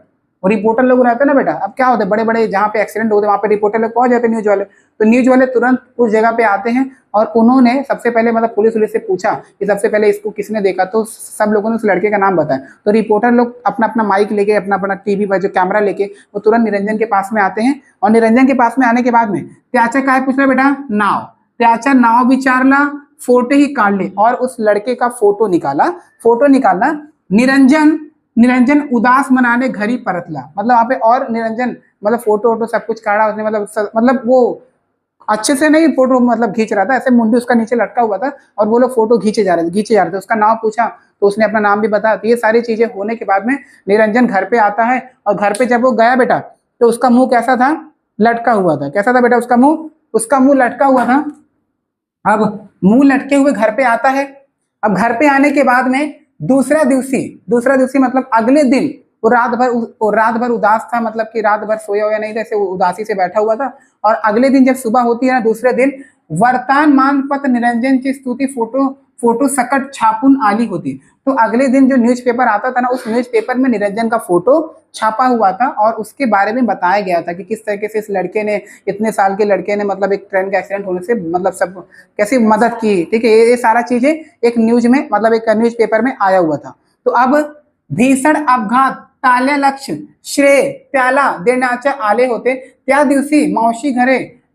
और रिपोर्टर लोग रहते हैं ना बेटा, अब क्या होता है बड़े बड़े जहाँ पे एक्सीडेंट होते हैं वहां पे रिपोर्टर लोग पहुंच जाते हैं, न्यूज वाले। तो न्यूज वाले तुरंत उस जगह पे आते हैं और उन्होंने सबसे पहले मतलब पुलिस से पूछा कि सबसे पहले इसको किसने देखा, तो सब लोगों ने उस लड़के का नाम बताया। तो रिपोर्टर लोग अपना अपना माइक लेके, अपना अपना टीवी पर जो कैमरा लेके वो तुरंत निरंजन के पास में आते हैं, और निरंजन के पास में आने के बाद में त्याचा काय पूछ रहा बेटा? नाव। त्याचा नाव विचारला, फोटो ही काढले और उस लड़के का फोटो निकाला। फोटो निकालना, निरंजन निरंजन उदास मनाने घरी परतला, मतलब वहां पे और निरंजन मतलब फोटो वोटो सब कुछ काढ़ा उसने, मतलब वो अच्छे से नहीं फोटो मतलब खींच रहा था, ऐसे मुंडी उसका नीचे लटका हुआ था और वो लोग फोटो खींचे जा रहे थे। उसका नाम पूछा तो उसने अपना नाम भी बताया। तो ये सारी चीजें होने के बाद में निरंजन घर पे आता है, और घर पे जब वो गया बेटा तो उसका मुंह कैसा था? लटका हुआ था। कैसा था बेटा उसका मुंह? उसका मुंह लटका हुआ था। अब मुंह लटके हुए घर पे आता है। अब घर पे आने के बाद में दूसरा दिवसी मतलब अगले दिन वो रात भर उदास था, मतलब कि रात भर सोया हुआ नहीं था, ऐसे उदासी से बैठा हुआ था। और अगले दिन जब सुबह होती है ना, दूसरे दिन वर्तमान पत्र निरंजन की स्तुति फोटो सकट छापून आली होती। तो अगले दिन जो न्यूज़पेपर आता था ना, उस न्यूज़पेपर में निरंजन का फोटो छापा हुआ था और उसके बारे में बताया गया था कि किस तरीके से इस लड़के ने, इतने साल के लड़के ने मतलब एक ट्रेन का एक्सीडेंट होने से मतलब सब कैसे मदद की। ठीक है, ये सारा चीजें एक न्यूज में मतलब एक न्यूज़पेपर में आया हुआ था। तो अब भीषण अपघात टाळण्या लक्ष श्रेय त्याला देण्याचे आले होते। त्या दिवशी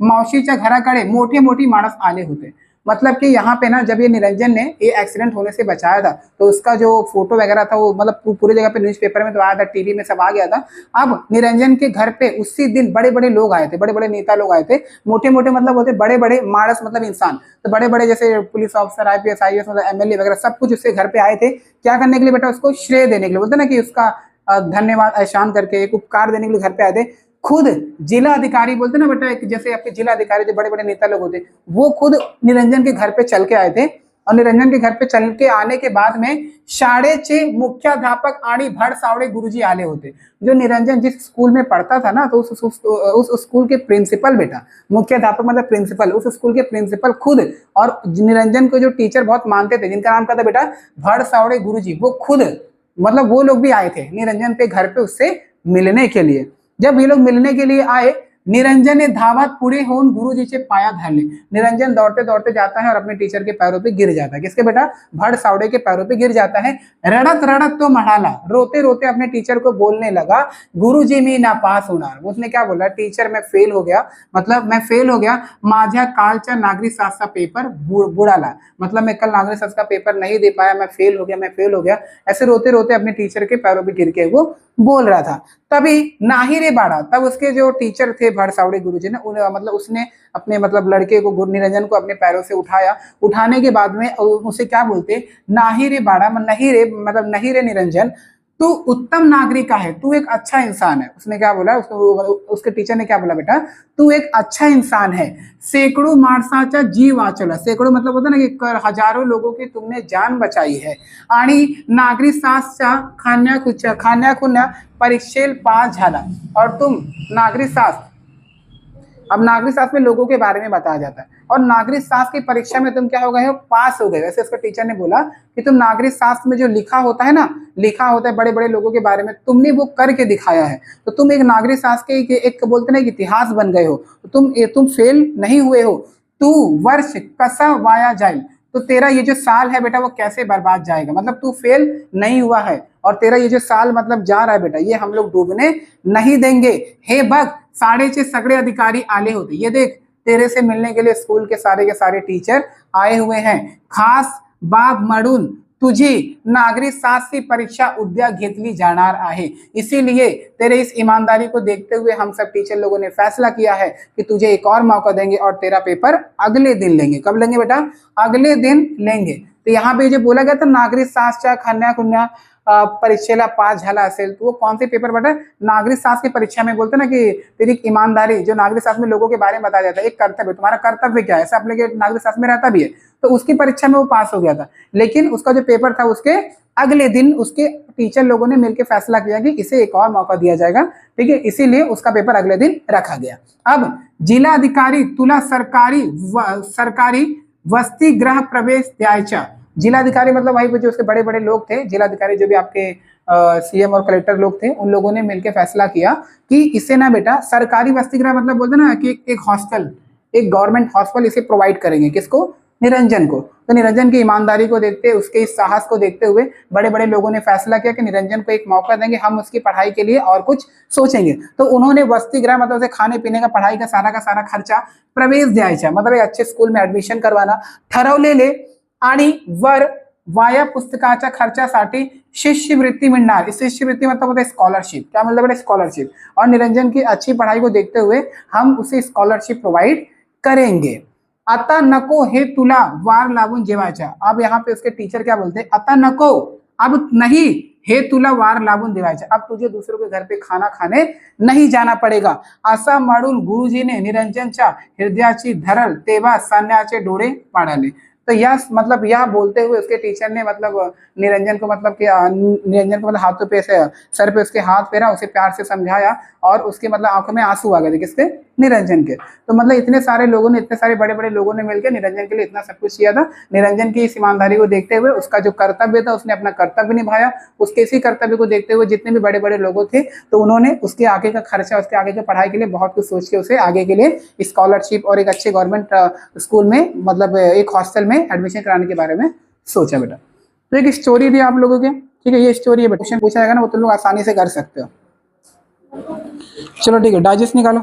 मावशीच्या घराकडे मोठी मोठी माणस आले होते। मतलब कि यहाँ पे ना जब ये निरंजन ने ये एक्सीडेंट होने से बचाया था, तो उसका जो फोटो वगैरह था वो मतलब पूरी जगह पे न्यूज़पेपर में तो आया था, टीवी में सब आ गया था। अब निरंजन के घर पे उसी दिन बड़े बड़े लोग आए थे, बड़े बड़े नेता लोग आए थे, मोटे मोटे मतलब होते बड़े बड़े मानस मतलब इंसान, तो बड़े बड़े जैसे पुलिस ऑफिसर, IPS IAS मतलब MLA वगैरह सब कुछ उसके घर पे आए थे। क्या करने के लिए बेटा? उसको श्रेय देने के लिए, बोलते ना कि उसका धन्यवाद एहसान करके एक उपकार देने के लिए घर पे आए थे। खुद जिला अधिकारी बोलते ना बेटा, एक जैसे आपके जिला अधिकारी जो बड़े बड़े नेता लोग होते, वो खुद निरंजन के घर पे चल के आए थे। और निरंजन के घर पे चल के आने के बाद में शाळेचे मुख्याध्यापक आणि भडसावळे गुरुजी आले होते। जो निरंजन जिस स्कूल में पढ़ता था ना, तो उस स्कूल के प्रिंसिपल बेटा, मुख्याध्यापक मतलब प्रिंसिपल, उस स्कूल के प्रिंसिपल खुद, और निरंजन को जो टीचर बहुत मानते थे जिनका नाम क्या था बेटा? भडसावळे गुरुजी, वो खुद मतलब वो लोग भी आए थे निरंजन पे घर पे उससे मिलने के लिए। जब ये लोग मिलने के लिए आए, निरंजन ने धावत पुढे होऊन गुरुजीचे पाया धरले। निरंजन दौड़ते दौड़ते जाता है और अपने टीचर के पैरों पे गिर जाता है। किसके बेटा? भडसावळे के पैरों पे गिर जाता है। रड़त रड़त तो म्हणाला, रोते रोते अपने टीचर को बोलने लगा, गुरुजी मी नापास होणार। उसने क्या बोला? टीचर मैं फेल हो गया, मतलब मैं फेल हो गया, माझ्या कालचा नागरिक शास्त्र पेपर बुडाला, मतलब मैं कल नागरिक शास्त्र का पेपर नहीं दे पाया, मैं फेल हो गया। ऐसे रोते रोते अपने टीचर के पैरों पे गिर के वो बोल रहा था। तभी नाही रे बाड़ा, तब उसके जो टीचर थे भडसावळे गुरुजी ने मतलब उसने अपने मतलब लड़के को, निरंजन को अपने पैरों से उठाया। उठाने के बाद में उसे क्या बोलते? नाही रे बाड़ा, नहीं रे मतलब नहीं रे निरंजन, तू उत्तम नागरिक है, तू एक अच्छा इंसान है। उसने क्या बोला, उसके टीचर ने क्या बोला, बेटा तू एक अच्छा इंसान है, सैकड़ों माणसाचा जीव वाचवला। सैकड़ों मतलब होता ना कि हजारों लोगों की तुमने जान बचाई है। आणि नागरी शास्त्रच्या खाण्याखुण्या परीक्षेत पास झाला। और तुम नागरिक शास्त्र, अब नागरिक शास्त्र में लोगों के बारे में बताया जाता है, और नागरिक शास्त्र की परीक्षा में तुम क्या हो गए हो, पास हो गए। वैसे इसका टीचर ने बोला कि तुम नागरिक शास्त्र में जो लिखा होता है ना, लिखा होता है बड़े बड़े लोगों के बारे में, तुमने वो करके दिखाया है, तो तुम एक नागरिक शास्त्र के एक बोलते ना इतिहास बन गए हो। तो तुम फेल नहीं हुए हो। तू वर्ष कसा वाया जाए, तो तेरा ये जो साल है बेटा वो कैसे बर्बाद जाएगा, मतलब तू फेल नहीं हुआ है, और तेरा ये जो साल मतलब जा रहा है बेटा, ये हम लोग डूबने नहीं देंगे। हे बग 6.5 सगळे अधिकारी आले होते। ये देख, तेरे से मिलने के लिए स्कूल के सारे टीचर आए हुए हैं। खास बाब म्हणून तुझी नागरिक शास्त्र परीक्षा उद्या घेतली जाणार आहे। इसीलिए तेरे इस ईमानदारी को देखते हुए हम सब टीचर लोगों ने फैसला किया है कि तुझे एक और मौका देंगे, और तेरा पेपर अगले दिन लेंगे। कब लेंगे बेटा, अगले दिन लेंगे। तो यहाँ पे जो बोला गया था नागरिक शास्त्र खान्या खुन्या परीक्षेला पास झाला असेल, तो वो कौन से पेपर बेटा, नागरिक शास्त्र की परीक्षा में बोलते ना कि तेरी ईमानदारी, जो नागरिक शास्त्र में लोगों के बारे में बताया जाता है, एक कर्तव्य, तुम्हारा कर्तव्य क्या है, ऐसा अपने नागरिक शास्त्र में रहता भी है। तो उसकी परीक्षा में वो पास हो गया था, लेकिन उसका जो पेपर था उसके अगले दिन उसके टीचर लोगों ने मिलकर फैसला किया कि इसे एक और मौका दिया जाएगा, ठीक है, इसीलिए उसका पेपर अगले दिन रखा गया। अब जिला अधिकारी तुला सरकारी वसतिगृह प्रवेश द्यायचा। जिलाधिकारी मतलब वही जो उसके बड़े बड़े लोग थे, जिलाधिकारी जो भी आपके सीएम और कलेक्टर लोग थे, उन लोगों ने मिलकर फैसला किया कि इसे ना बेटा सरकारी वसतिगृह मतलब बोलते ना कि एक हॉस्टल, एक गवर्नमेंट हॉस्टल इसे प्रोवाइड करेंगे। किसको, निरंजन को। तो निरंजन की ईमानदारी को देखते, उसके इस साहस को देखते हुए बड़े बड़े लोगों ने फैसला किया कि निरंजन को एक मौका देंगे, हम उसकी पढ़ाई के लिए और कुछ सोचेंगे। तो उन्होंने वसतिगृह मतलब उसे खाने पीने का, पढ़ाई का सारा खर्चा, प्रवेश द्यायचा मतलब एक अच्छे स्कूल में एडमिशन करवाना, ठरवलेले आणि वर वाया पुस्तकाच्या खर्चासाठी शिष्यवृत्ती मिळणार। इस शिष्यवृत्ती मतलब होता है स्कॉलरशिप। क्या मतलब है, स्कॉलरशिप। और निरंजन की अच्छी पढ़ाई को देखते हुए हम उसे स्कॉलरशिप प्रोवाइड करेंगे। आता नको हे तुला वार लागून जेवायचा। अब यहाँ पे उसके टीचर क्या बोलते हैं, आता नको, अब नहीं, हे तुला वार लागून देवायचा, अब तुझे दूसरों के घर पे खाना खाने नहीं जाना पड़ेगा। असा म्हणून गुरुजीने निरंजनच्या हृदयाची धरल तेव्हा सैन्याचे डोळे पाडाले। तो यह मतलब यह बोलते हुए उसके टीचर ने मतलब निरंजन को मतलब कि निरंजन को मतलब हाथों पे से सर पे उसके हाथ फेरा, उसे प्यार से समझाया, और उसके मतलब आंखों में आंसू आ गए थे। किसके, निरंजन के। तो मतलब इतने सारे लोगों ने, इतने सारे बड़े बड़े लोगों ने मिलकर निरंजन के लिए इतना सब कुछ किया था। निरंजन की इस ईमानदारी को देखते हुए, उसका जो कर्तव्य था उसने अपना कर्तव्य निभाया। उसके इसी कर्तव्य को देखते हुए जितने भी बड़े बड़े लोग थे, तो उन्होंने उसके आगे का खर्चा, उसके आगे की पढ़ाई के लिए बहुत कुछ सोच के उसे आगे के लिए स्कॉलरशिप और एक अच्छे गवर्नमेंट स्कूल में मतलब एक हॉस्टल में एडमिशन कराने के बारे में सोचा बेटा। तो एक स्टोरी थी आप लोगों के, ठीक है, ये स्टोरी है बेटा। क्वेश्चन पूछा जाएगा ना, वो तुम लोग आसानी से कर सकते हो। चलो ठीक है, डाइजेस्ट निकालो।